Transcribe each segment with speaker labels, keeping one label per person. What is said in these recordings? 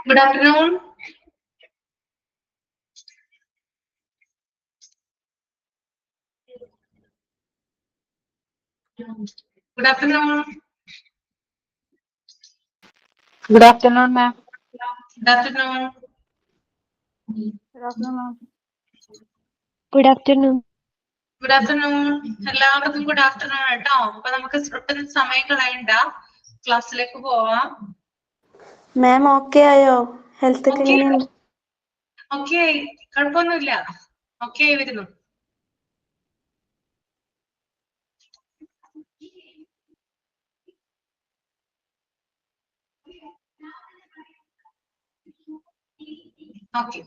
Speaker 1: Good afternoon. Good afternoon.
Speaker 2: Good afternoon, ma'am.
Speaker 1: Good afternoon.
Speaker 2: Good afternoon.
Speaker 3: Good afternoon.
Speaker 1: Good afternoon. എല്ലാവർക്കും good afternoon കേട്ടോ. അപ്പൊ നമുക്ക് ഒട്ടും സമയം കളയണ്ട, ക്ലാസ്സിലേക്ക് പോവാം.
Speaker 3: മാം ഓക്കെ ആയോ? ഹെൽത്ത് ഒക്കെ എങ്ങനെയുണ്ട്?
Speaker 1: ഓക്കെ, കുഴപ്പമൊന്നുമില്ല. ഓക്കെ ആയി വരുന്നു. ഓക്കെ,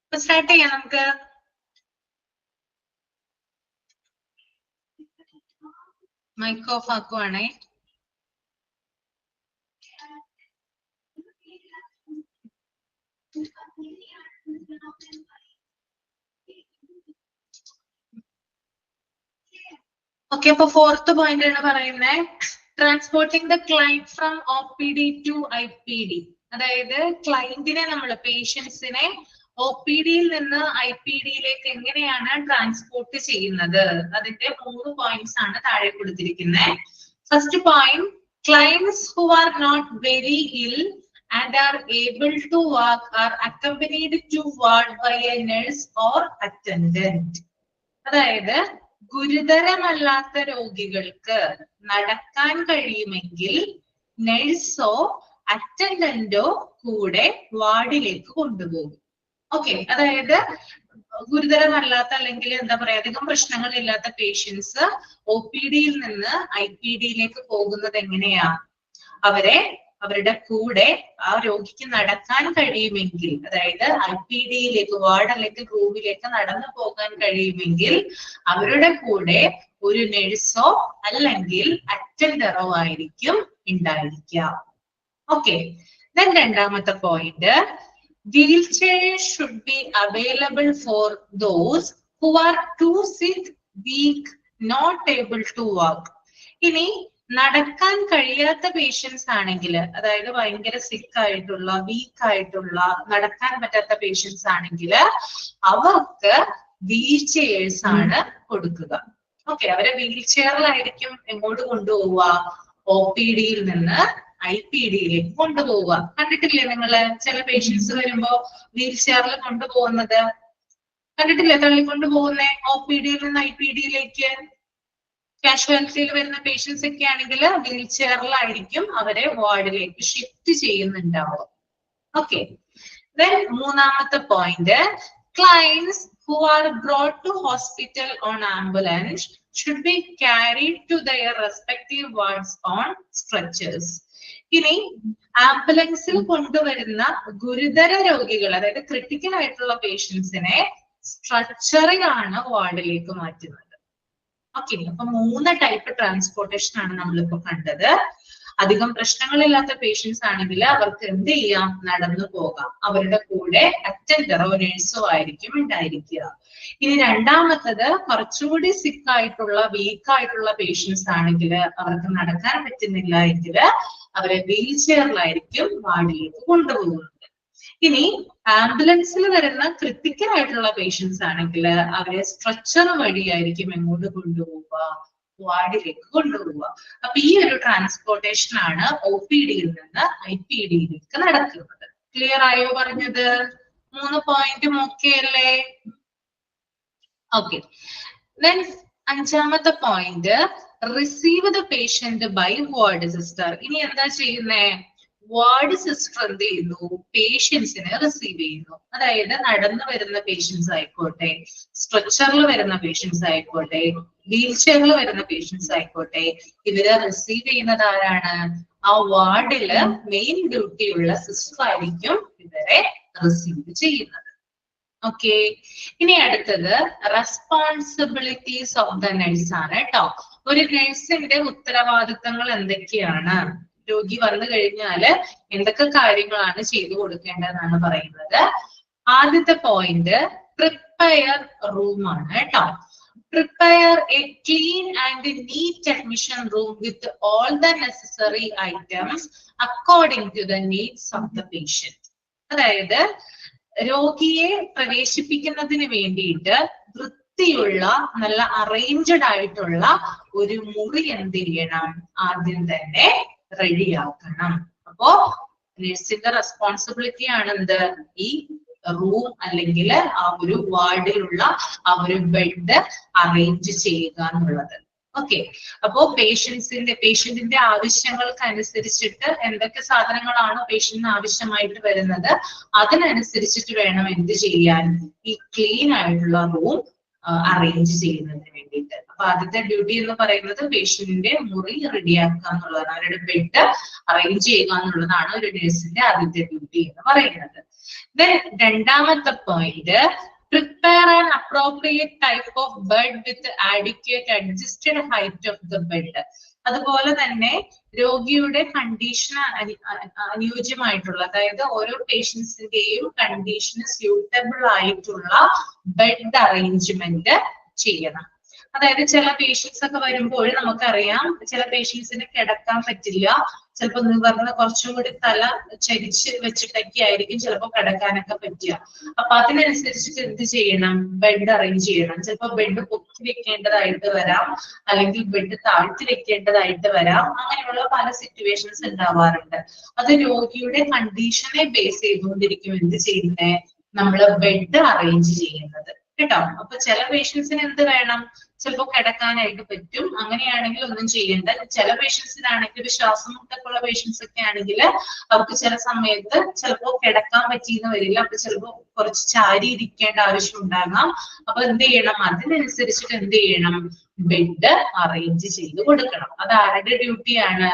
Speaker 1: അപ്പൊ സ്റ്റാർട്ട് ചെയ്യാം നമുക്ക്. മൈക്ക് ഓഫ് ആക്കുവാണേ. ഓക്കെ, അപ്പൊ ഫോർത്ത് പോയിന്റ് ആണ് പറയുന്നത്, transporting the client from OPD to IPD. അതായത് ക്ലൈന്റിനെ നമ്മൾ പേഷ്യൻസിനെ OPD-യിൽ നിന്ന് IPD-യിലേക്ക് എങ്ങനെയാണ് ട്രാൻസ്പോർട്ട് ചെയ്യുന്നത്, അതിന്റെ 3 പോയിന്റ്സ് ആണ് താഴെ കൊടുത്തിരിക്കുന്നത്. First point, clients who are not very ill and are able to walk are accompanied to ward by a nurse or attendant. അതായത് ഗുരുതരമല്ലാത്ത രോഗികൾക്ക് നടക്കാൻ കഴിയുമെങ്കിൽ നഴ്സോ അറ്റൻഡന്റോ കൂടെ വാർഡിലേക്ക് കൊണ്ടുപോകും. ഓക്കെ, അതായത് ഗുരുതരമല്ലാത്ത അല്ലെങ്കിൽ എന്താ പറയാ അധികം പ്രശ്നങ്ങളില്ലാത്ത പേഷ്യൻസ് OPD-യിൽ നിന്ന് IPD-യിലേക്ക് പോകുന്നത് എങ്ങനെയാ, അവരുടെ കൂടെ ആ രോഗിക്ക് നടക്കാൻ കഴിയുമെങ്കിൽ, അതായത് IPD-യിലേക്ക് വാർഡ് അല്ലെങ്കിൽ റൂമിലേക്ക് നടന്നു പോകാൻ കഴിയുമെങ്കിൽ അവരുടെ കൂടെ ഒരു നഴ്സോ അല്ലെങ്കിൽ അറ്റൻഡറോ ആയിരിക്കും ഉണ്ടായിരിക്കുക. ഓക്കെ, ദെൻ രണ്ടാമത്തെ point, wheelchair should be available for those who are too sick, weak, not able to walk. ഇനി നടക്കാൻ കഴിയാത്ത പേഷ്യൻസ് ആണെങ്കിൽ, അതായത് ഭയങ്കര സിക്ക് ആയിട്ടുള്ള, വീക്ക് ആയിട്ടുള്ള, നടക്കാൻ പറ്റാത്ത പേഷ്യൻസ് ആണെങ്കിൽ അവർക്ക് വീൽ ചെയേഴ്സ് ആണ് കൊടുക്കുക. ഓക്കെ, അവരെ വീൽ ചെയറിലായിരിക്കും എങ്ങോട്ട് കൊണ്ടുപോവുക, OPD-യിൽ നിന്ന് IPD-യിലേക്ക് കൊണ്ടുപോവുക. കണ്ടിട്ടില്ലേ നിങ്ങള് ചില പേഷ്യൻസ് വരുമ്പോ വീൽ ചെയറിൽ കൊണ്ടുപോകുന്നത്? കണ്ടിട്ടില്ലേ തള്ളിക്കൊണ്ടു പോകുന്നേ OPD-യിൽ നിന്ന് IPD-യിലേക്ക്? കാഷ്വാലിറ്റിയിൽ വരുന്ന പേഷ്യൻസ് ഒക്കെ ആണെങ്കിൽ വീൽ ചെയറിലായിരിക്കും അവരെ വാർഡിലേക്ക് ഷിഫ്റ്റ് ചെയ്യുന്നുണ്ടാവുക. ഓക്കെ, ദെൻ മൂന്നാമത്തെ point, clients who are brought to hospital on ambulance should be carried to their respective wards on stretchers. ഇനി ആംബുലൻസിൽ കൊണ്ടുവരുന്ന ഗുരുതര രോഗികൾ, അതായത് ക്രിട്ടിക്കൽ ആയിട്ടുള്ള പേഷ്യൻസിനെ സ്ട്രെച്ചറിലാണ് വാർഡിലേക്ക് മാറ്റുന്നത്. ഓക്കെ, അപ്പൊ 3 ടൈപ്പ് ട്രാൻസ്പോർട്ടേഷൻ ആണ് നമ്മളിപ്പോ കണ്ടത്. അധികം പ്രശ്നങ്ങളില്ലാത്ത പേഷ്യൻസ് ആണെങ്കിൽ അവർക്ക് എന്ത് ചെയ്യാം, നടന്നു പോകാം. അവരുടെ കൂടെ അറ്റൻഡറോ നഴ്സോ ആയിരിക്കും ഉണ്ടായിരിക്കുക. ഇനി രണ്ടാമത്തത് കുറച്ചുകൂടി സിക്ക് ആയിട്ടുള്ള വീക്ക് ആയിട്ടുള്ള പേഷ്യൻസ് ആണെങ്കിൽ അവർക്ക് നടക്കാൻ പറ്റുന്നില്ല എങ്കിൽ അവരെ വീൽ ചെയറിലായിരിക്കും വാർഡിലേക്ക് കൊണ്ടുപോകുന്നത്. ഇനി ആംബുലൻസിൽ വരുന്ന ക്രിട്ടിക്കൽ ആയിട്ടുള്ള പേഷ്യൻസ് ആണെങ്കിൽ അവരെ സ്ട്രെച്ചർ വഴിയായിരിക്കും എങ്ങോട്ട് കൊണ്ടുപോവുക, വാർഡിലേക്ക് കൊണ്ടുപോവുക. അപ്പൊ ഈ ഒരു ട്രാൻസ്പോർട്ടേഷൻ ആണ് OPD-യിൽ നിന്ന് IPD-യിലേക്ക് നടക്കുന്നത്. ക്ലിയർ ആയോ പറഞ്ഞത്? 3 പോയിന്റും ഓക്കെ അല്ലേ? ഓക്കെ. ദെൻ 5ാമത്തെ point, receive the patient by ward sister. ഇനി എന്താ ചെയ്യുന്നേ? വാർഡ് സിസ്റ്റർ എന്ത് ചെയ്യുന്നു? പേഷ്യൻസിനെ റിസീവ് ചെയ്യുന്നു. അതായത് നടന്നു വരുന്ന പേഷ്യൻസ് ആയിക്കോട്ടെ, സ്ട്രെച്ചറിൽ വരുന്ന പേഷ്യൻസ് ആയിക്കോട്ടെ, വീൽ ചെയറിൽ വരുന്ന പേഷ്യൻസ് ആയിക്കോട്ടെ, ഇവരെ റിസീവ് ചെയ്യുന്നത് ആരാണ്? ആ വാർഡില് മെയിൻ ഡ്യൂട്ടി ഉള്ള സിസ്റ്റർ ആയിരിക്കും ഇവരെ റിസീവ് ചെയ്യുന്നത്. ഓക്കെ. ഇനി അടുത്തത് റെസ്പോൺസിബിലിറ്റീസ് ഓഫ് ദ നഴ്സ് ആണ് കേട്ടോ. ഒരു നഴ്സിന്റെ ഉത്തരവാദിത്തങ്ങൾ എന്തൊക്കെയാണ്? രോഗി വന്നു കഴിഞ്ഞാല് എന്തൊക്കെ കാര്യങ്ങളാണ് ചെയ്തു കൊടുക്കേണ്ടതെന്നാണ് പറയുന്നത്. ആദ്യത്തെ പോയിന്റ് പ്രിപ്പയർ റൂം ആണ് കേട്ടോ. Prepare a clean and neat admission room with all the necessary items according to the needs of the patient. അതായത് രോഗിയെ പ്രവേശിപ്പിക്കുന്നതിന് വേണ്ടിയിട്ട് വൃത്തിയുള്ള നല്ല അറേഞ്ച്ഡ് ആയിട്ടുള്ള ഒരു മുറി എന്ത് ചെയ്യണം? ആദ്യം തന്നെ റെഡിയാക്കണം. അപ്പോ നഴ്സിന്റെ റെസ്പോൺസിബിലിറ്റി ആണ് എന്ത്? ഈ റൂം അല്ലെങ്കിൽ ആ ഒരു വാർഡിലുള്ള ആ ഒരു ബെഡ് അറേഞ്ച് ചെയ്യുക എന്നുള്ളത്. ഓക്കെ. അപ്പോ പേഷ്യന്റിന്റെ ആവശ്യങ്ങൾക്ക് അനുസരിച്ചിട്ട് എന്തൊക്കെ സാധനങ്ങളാണ് പേഷ്യന്റിന് ആവശ്യമായിട്ട് വരുന്നത് അതിനനുസരിച്ചിട്ട് വേണം എന്ത് ചെയ്യാൻ? ഈ ക്ലീൻ ആയിട്ടുള്ള റൂം അറേഞ്ച് ചെയ്യുന്നതിന് വേണ്ടിയിട്ട്. അപ്പൊ ആദ്യത്തെ ഡ്യൂട്ടി എന്ന് പറയുന്നത് പേഷ്യന്റിന്റെ മുറി റെഡിയാക്കുക എന്നുള്ളതാണ്, അവരുടെ ബെഡ് അറേഞ്ച് ചെയ്യുക എന്നുള്ളതാണ് ഒരു നഴ്സിന്റെ ആദ്യത്തെ ഡ്യൂട്ടി എന്ന് പറയുന്നത്. Then രണ്ടാമത്തെ point, prepare an appropriate type of bed with adequate adjusted height of the bed. അതുപോലെ തന്നെ രോഗിയുടെ കണ്ടീഷന് അനുയോജ്യമായിട്ടുള്ള, അതായത് ഓരോ പേഷ്യൻസിന്റെയും കണ്ടീഷന് സ്യൂട്ടബിൾ ആയിട്ടുള്ള ബെഡ് അറേഞ്ച്മെന്റ് ചെയ്യണം. അതായത് ചില പേഷ്യൻസ് ഒക്കെ വരുമ്പോൾ നമുക്കറിയാം ചില പേഷ്യൻസിന് കിടക്കാൻ പറ്റില്ല, ചിലപ്പോൾ നിവർന്ന് കുറച്ചും കൂടി തല ചരിച്ച് വെച്ചിട്ടൊക്കെ ആയിരിക്കും ചിലപ്പോൾ കിടക്കാനൊക്കെ പറ്റുക. അപ്പൊ അതിനനുസരിച്ചിട്ട് എന്ത് ചെയ്യണം? ബെഡ് അറേഞ്ച് ചെയ്യണം. ചിലപ്പോൾ ബെഡ് പൊക്കി വെക്കേണ്ടതായിട്ട് വരാം, അല്ലെങ്കിൽ ബെഡ് താഴ്ത്തി വെക്കേണ്ടതായിട്ട് വരാം. അങ്ങനെയുള്ള പല സിറ്റുവേഷൻസ് ഉണ്ടാവാറുണ്ട്. അത് രോഗിയുടെ കണ്ടീഷനെ ബേസ് ചെയ്തുകൊണ്ടിരിക്കും എന്ത് ചെയ്യുന്നേ? നമ്മള് ബെഡ് അറേഞ്ച് ചെയ്യുന്നത് കേട്ടോ. അപ്പൊ ചില പേഷ്യൻസിന് എന്ത് വേണം? ചിലപ്പോൾ കിടക്കാനായിട്ട് പറ്റും, അങ്ങനെയാണെങ്കിൽ ഒന്നും ചെയ്യേണ്ട. ചില പേഷ്യൻസിനാണെങ്കിൽ ശ്വാസം മുട്ടൊക്കെയുള്ള പേഷ്യൻസ് ഒക്കെ ആണെങ്കിൽ അവർക്ക് ചില സമയത്ത് ചിലപ്പോൾ കിടക്കാൻ പറ്റിയെന്ന് വരില്ല, അപ്പൊ ചിലപ്പോൾ കുറച്ച് ചാരി ഇരിക്കേണ്ട ആവശ്യം ഉണ്ടാകാം. അപ്പൊ എന്ത് ചെയ്യണം? അതിനനുസരിച്ചിട്ട് എന്ത് ചെയ്യണം? ബെഡ് അറേഞ്ച് ചെയ്ത് കൊടുക്കണം. അത് ആരുടെ ഡ്യൂട്ടിയാണ്?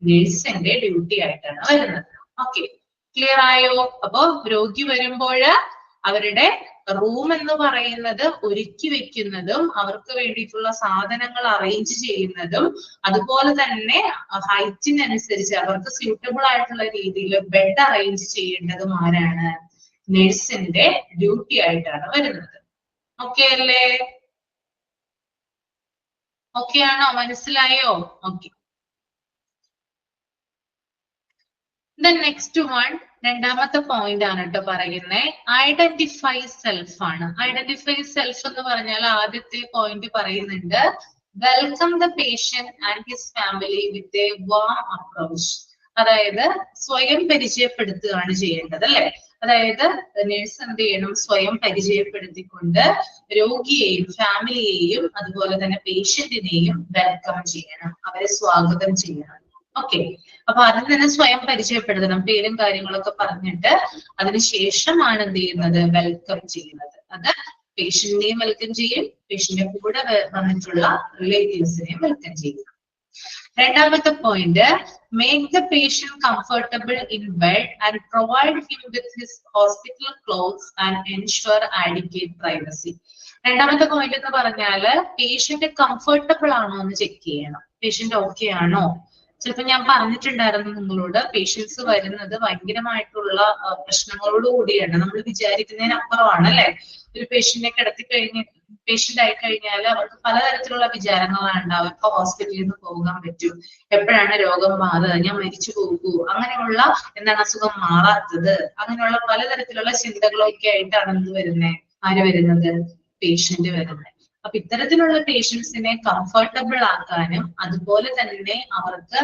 Speaker 1: നഴ്സിന്റെ ഡ്യൂട്ടി ആയിട്ടാണ് വരുന്നത്. ഓക്കെ, ക്ലിയർ ആയോ? അപ്പൊ രോഗി വരുമ്പോൾ അവരുടെ റൂം എന്ന് പറയുന്നത് ഒരുക്കി വെക്കുന്നതും അവർക്ക് വേണ്ടിയിട്ടുള്ള സാധനങ്ങൾ അറേഞ്ച് ചെയ്യുന്നതും അതുപോലെ തന്നെ ഹൈറ്റിനനുസരിച്ച് അവർക്ക് സ്യൂട്ടബിൾ ആയിട്ടുള്ള രീതിയിൽ ബെഡ് അറേഞ്ച് ചെയ്യേണ്ടതും ആരാണ്? നഴ്സിന്റെ ഡ്യൂട്ടി ആയിട്ടാണ് വരുന്നത്. ഓക്കെ അല്ലേ? ഓക്കെ ആണോ? മനസ്സിലായോ? ഓക്കെ. നെക്സ്റ്റ് വൺ, രണ്ടാമത്തെ പോയിന്റ് ആണ് കേട്ടോ പറയുന്നത്. ഐഡന്റിഫൈ സെൽഫ് ആണ്. ഐഡന്റിഫൈ സെൽഫ് എന്ന് പറഞ്ഞാൽ ആദ്യത്തെ പോയിന്റ് പറയുന്നുണ്ട്, welcome the patient and his family with a warm approach. അതായത് സ്വയം പരിചയപ്പെടുത്തുകയാണ് ചെയ്യേണ്ടത് അല്ലെ. അതായത് നഴ്സ് എന്ത് ചെയ്യണം? സ്വയം പരിചയപ്പെടുത്തിക്കൊണ്ട് രോഗിയെയും ഫാമിലിയെയും അതുപോലെ തന്നെ പേഷ്യന്റിനെയും വെൽക്കം ചെയ്യണം, അവരെ സ്വാഗതം ചെയ്യണം. ഓക്കെ. അപ്പൊ അതിൽ തന്നെ സ്വയം പരിചയപ്പെടുത്തണം, പേരും കാര്യങ്ങളൊക്കെ പറഞ്ഞിട്ട് അതിനുശേഷമാണ് എന്ത് ചെയ്യുന്നത്? വെൽക്കം ചെയ്യുന്നത്. അത് പേഷ്യന്റിനെയും വെൽക്കം ചെയ്യും, പേഷ്യന്റിന്റെ കൂടെ വന്നിട്ടുള്ള റിലേറ്റീവ്സിനെയും വെൽക്കം ചെയ്യും. രണ്ടാമത്തെ point, make the patient comfortable in bed and provide him with his hospital clothes and ensure adequate privacy. രണ്ടാമത്തെ പോയിന്റ് എന്ന് പറഞ്ഞാല് പേഷ്യന്റ് കംഫർട്ടബിൾ ആണോ എന്ന് ചെക്ക് ചെയ്യണം. പേഷ്യന്റ് ഓക്കെ ആണോ? ചിലപ്പോ ഞാൻ പറഞ്ഞിട്ടുണ്ടായിരുന്നു നിങ്ങളോട്, പേഷ്യൻസ് വരുന്നത് ഭയങ്കരമായിട്ടുള്ള പ്രശ്നങ്ങളോട് കൂടിയാണ്. നമ്മൾ വിചാരിക്കുന്നതിനപ്പുറമാണ് അല്ലെ. ഒരു പേഷ്യന്റിനെ കിടത്തി കഴിഞ്ഞ് പേഷ്യന്റ് ആയി കഴിഞ്ഞാൽ അവർക്ക് പലതരത്തിലുള്ള വിചാരങ്ങളാണ് ഉണ്ടാവുക. എപ്പോ ഹോസ്പിറ്റലിൽ നിന്ന് പോകാൻ പറ്റും, എപ്പോഴാണ് രോഗം മാറുക, ഞാൻ മരിച്ചു പോകൂ, അങ്ങനെയുള്ള എന്താണ് അസുഖം മാറാത്തത്, അങ്ങനെയുള്ള പലതരത്തിലുള്ള ചിന്തകളൊക്കെ ആയിട്ടാണ് എന്ത് വരുന്നത്, ആര് വരുന്നത്, പേഷ്യന്റ് വരുന്നത്. അപ്പൊ ഇത്തരത്തിലുള്ള പേഷ്യൻസിനെ കംഫർട്ടബിൾ ആക്കാനും അതുപോലെ തന്നെ അവർക്ക്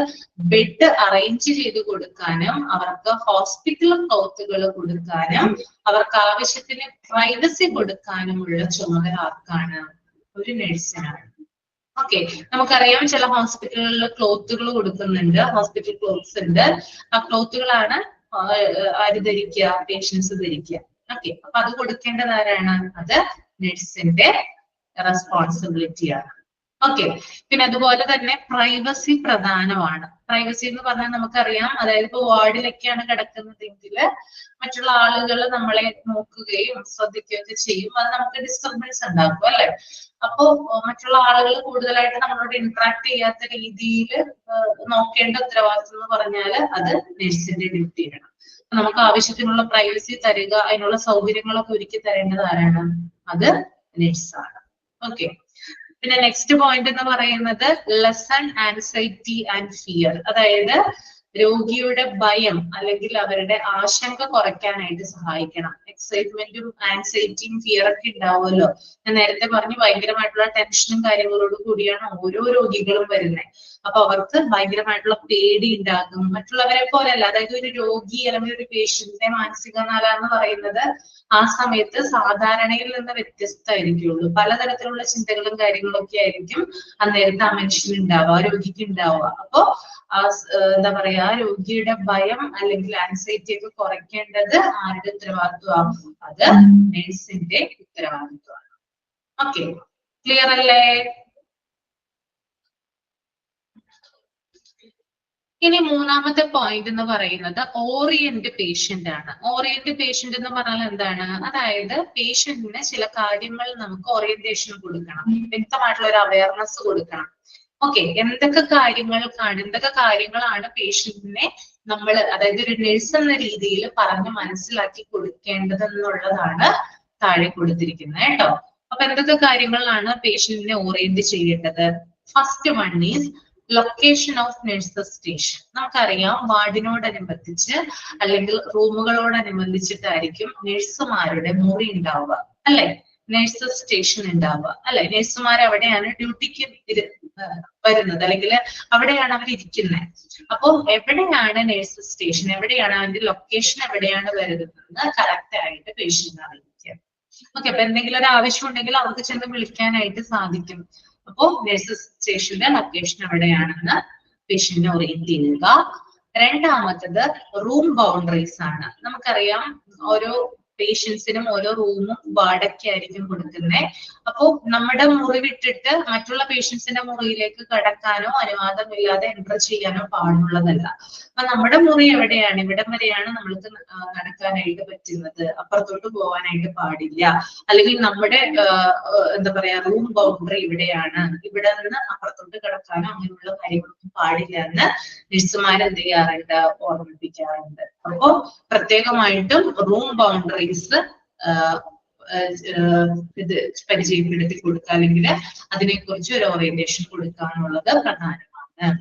Speaker 1: ബെഡ് അറേഞ്ച് ചെയ്ത് കൊടുക്കാനും അവർക്ക് ഹോസ്പിറ്റൽ ക്ലോത്തുകൾ കൊടുക്കാനും അവർക്ക് ആവശ്യത്തിന് പ്രൈവസി കൊടുക്കാനുമുള്ള ചുമതല ആർക്കാണ്? ഒരു നഴ്സിനാണ്. ഓക്കെ, നമുക്കറിയാം ചില ഹോസ്പിറ്റലുകളിൽ ക്ലോത്തുകൾ കൊടുക്കുന്നുണ്ട്, ഹോസ്പിറ്റൽ ക്ലോത്ത്സ് ഉണ്ട്. ആ ക്ലോത്തുകളാണ് ആര് ധരിക്കുക? പേഷ്യൻസ് ധരിക്കുക. ഓക്കെ, അപ്പൊ അത് കൊടുക്കേണ്ടത് ആരാണ്? അത് നഴ്സിന്റെ റെസ്പോൺസിബിലിറ്റിയാണ്. ഓക്കെ, പിന്നെ അതുപോലെ തന്നെ പ്രൈവസി പ്രധാനമാണ്. പ്രൈവസി എന്ന് പറഞ്ഞാൽ നമുക്കറിയാം, അതായത് ഇപ്പൊ വാർഡിലൊക്കെയാണ് കിടക്കുന്നതെങ്കിൽ മറ്റുള്ള ആളുകൾ നമ്മളെ നോക്കുകയും ശ്രദ്ധിക്കുകയൊക്കെ ചെയ്യും. അത് നമുക്ക് ഡിസ്റ്റർബൻസ് ഉണ്ടാക്കും അല്ലെ. അപ്പോ മറ്റുള്ള ആളുകൾ കൂടുതലായിട്ട് നമ്മളോട് ഇന്ററാക്ട് ചെയ്യാത്ത രീതിയിൽ നോക്കേണ്ട ഉത്തരവാദിത്വം എന്ന് പറഞ്ഞാൽ അത് നഴ്സിന്റെ ഡ്യൂട്ടിയാണ്. നമുക്ക് ആവശ്യത്തിനുള്ള പ്രൈവസി തരിക, അതിനുള്ള സൗകര്യങ്ങളൊക്കെ ഒരുക്കി തരേണ്ടത് ആരാണ്? അത് നഴ്സാണ്. ഓക്കെ, പിന്നെ നെക്സ്റ്റ് പോയിന്റ് എന്ന് പറയുന്നത് ലെസൺ ആൻസൈറ്റി ആൻഡ് ഫിയർ. അതായത് രോഗിയുടെ ഭയം അല്ലെങ്കിൽ അവരുടെ ആശങ്ക കുറയ്ക്കാനായിട്ട് സഹായിക്കണം. എക്സൈറ്റ്മെന്റും ആൻസൈറ്റിയും ഫിയർ ഒക്കെ ഉണ്ടാവുമല്ലോ. ഞാൻ നേരത്തെ പറഞ്ഞു, ഭയങ്കരമായിട്ടുള്ള ടെൻഷനും കാര്യങ്ങളോട് കൂടിയാണ് ഓരോ രോഗികളും വരുന്നത്. അപ്പൊ അവർക്ക് ഭയങ്കരമായിട്ടുള്ള പേടി ഉണ്ടാകും. മറ്റുള്ളവരെ പോലെയല്ല, അതായത് ഒരു രോഗി അല്ലെങ്കിൽ ഒരു പേഷ്യന്റിന്റെ മാനസിക നില എന്ന് പറയുന്നത് ആ സമയത്ത് സാധാരണയിൽ നിന്ന് വ്യത്യസ്തമായിരിക്കുള്ളൂ. പലതരത്തിലുള്ള ചിന്തകളും കാര്യങ്ങളും ഒക്കെ ആയിരിക്കും അന്നേരത്തെ ആ മനുഷ്യന് ഉണ്ടാവുക, ആ രോഗിക്ക് ഉണ്ടാവുക. അപ്പോ എന്താ പറയാ, രോഗിയുടെ ഭയം അല്ലെങ്കിൽ ആൻസൈറ്റി ഒക്കെ കുറയ്ക്കേണ്ടത് ആരുടെ ഉത്തരവാദിത്വമാണ്? അത് നഴ്സിന്റെ ഉത്തരവാദിത്വമാണ്. ഓക്കെ, ക്ലിയർ അല്ലേ? ഇനി മൂന്നാമത്തെ പോയിന്റ് എന്ന് പറയുന്നത് ഓറിയന്റ് പേഷ്യന്റ് ആണ്. ഓറിയന്റ് പേഷ്യന്റ് എന്ന് പറഞ്ഞാൽ എന്താണ്? അതായത് പേഷ്യന്റിന് ചില കാര്യങ്ങൾ നമുക്ക് ഓറിയന്റേഷൻ കൊടുക്കണം, വ്യക്തമായിട്ടുള്ള ഒരു അവയർനെസ് കൊടുക്കണം. ഓക്കെ, എന്തൊക്കെ കാര്യങ്ങളാണ് പേഷ്യന്റിനെ നമ്മൾ, അതായത് ഒരു നഴ്സ് എന്ന രീതിയിൽ പറഞ്ഞ് മനസ്സിലാക്കി കൊടുക്കേണ്ടത് എന്നുള്ളതാണ് താഴെ കൊടുത്തിരിക്കുന്നത് കേട്ടോ. അപ്പൊ എന്തൊക്കെ കാര്യങ്ങളാണ് പേഷ്യന്റിനെ ഓറിയന്റ് ചെയ്യേണ്ടത്? First one is location of nurses station. നമുക്കറിയാം, വാർഡിനോടനുബന്ധിച്ച് അല്ലെങ്കിൽ റൂമുകളോടനുബന്ധിച്ചിട്ടായിരിക്കും നഴ്സുമാരുടെ മുറി ഉണ്ടാവുക അല്ലെ, നഴ്സസ് സ്റ്റേഷൻ ഉണ്ടാവുക അല്ലെ. നഴ്സുമാർ അവിടെയാണ് ഡ്യൂട്ടിക്ക് വരുന്നത്, അല്ലെങ്കിൽ അവിടെയാണ് അവർ ഇരിക്കുന്നത്. അപ്പൊ എവിടെയാണ് നഴ്സസ് സ്റ്റേഷൻ, എവിടെയാണ് അതിന്റെ ലൊക്കേഷൻ, എവിടെയാണ് വരുന്നത് കറക്റ്റ് ആയിട്ട് പേഷ്യന്റ് അറിയിക്കുക. ഓക്കെ, അപ്പൊ എന്തെങ്കിലും ഒരു ആവശ്യം ഉണ്ടെങ്കിൽ അവർക്ക് ചെന്ന് വിളിക്കാനായിട്ട് സാധിക്കും. അപ്പോ നഴ്സസ് സ്റ്റേഷന്റെ ലൊക്കേഷൻ എവിടെയാണെന്ന് പേഷ്യന്റിനെ ഓറിയന്റ് ചെയ്യുക. രണ്ടാമത്തത് റൂം ബൗണ്ടറീസ് ആണ്. നമുക്കറിയാം, ഓരോ പേഷ്യൻസിനും ഓരോ റൂമും വാടകയ്ക്കായിരിക്കും കൊടുക്കുന്നത്. അപ്പോ നമ്മുടെ മുറി വിട്ടിട്ട് മറ്റുള്ള പേഷ്യൻസിന്റെ മുറിയിലേക്ക് കടക്കാനോ അനുവാദമില്ലാതെ എൻറ്റർ ചെയ്യാനോ പാടുള്ളതല്ല. അപ്പൊ നമ്മുടെ മുറി എവിടെയാണ്, ഇവിടം വരെയാണ് നമ്മൾക്ക് നടക്കാനായിട്ട് പറ്റുന്നത്, അപ്പുറത്തോട്ട് പോകാനായിട്ട് പാടില്ല. അല്ലെങ്കിൽ നമ്മുടെ എന്താ പറയാ, റൂം ബൗണ്ടറി ഇവിടെയാണ്, ഇവിടെ നിന്ന് അപ്പുറത്തോട്ട് കിടക്കാനോ അങ്ങനെയുള്ള കാര്യങ്ങളൊന്നും പാടില്ല എന്ന് നഴ്സുമാർ എന്ത് ചെയ്യാറുണ്ട്, ഓർമ്മിപ്പിക്കാറുണ്ട്. അപ്പോ പ്രത്യേകമായിട്ടും റൂം ബൗണ്ടറീസ് ഇത് പരിചയപ്പെടുത്തി കൊടുക്കുക, അല്ലെങ്കിൽ അതിനെക്കുറിച്ച് ഒരു ഓറിയന്റേഷൻ കൊടുക്കുക എന്നുള്ളത് പ്രധാനമാണ്.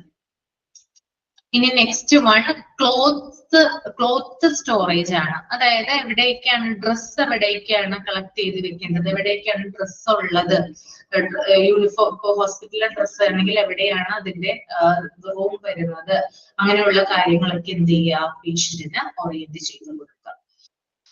Speaker 1: ഇനി നെക്സ്റ്റ് വൺ ക്ലോത്ത് സ്റ്റോറേജ് ആണ്. അതായത് എവിടേക്കാണ് ഡ്രസ്സ്, എവിടേക്കാണ് കളക്ട് ചെയ്ത് വെക്കേണ്ടത്, എവിടേക്കാണ് ഡ്രസ്സ് ഉള്ളത്, യൂണിഫോം ഹോസ്പിറ്റലിലെ ഡ്രസ്സ് ആണെങ്കിൽ എവിടെയാണ് അതിന്റെ റൂം വരുന്നത്, അങ്ങനെയുള്ള കാര്യങ്ങളൊക്കെ എന്ത് ചെയ്യുക, പേഷ്യന്റിന് ഓറിയന്റ് ചെയ്ത് കൊടുക്കുക.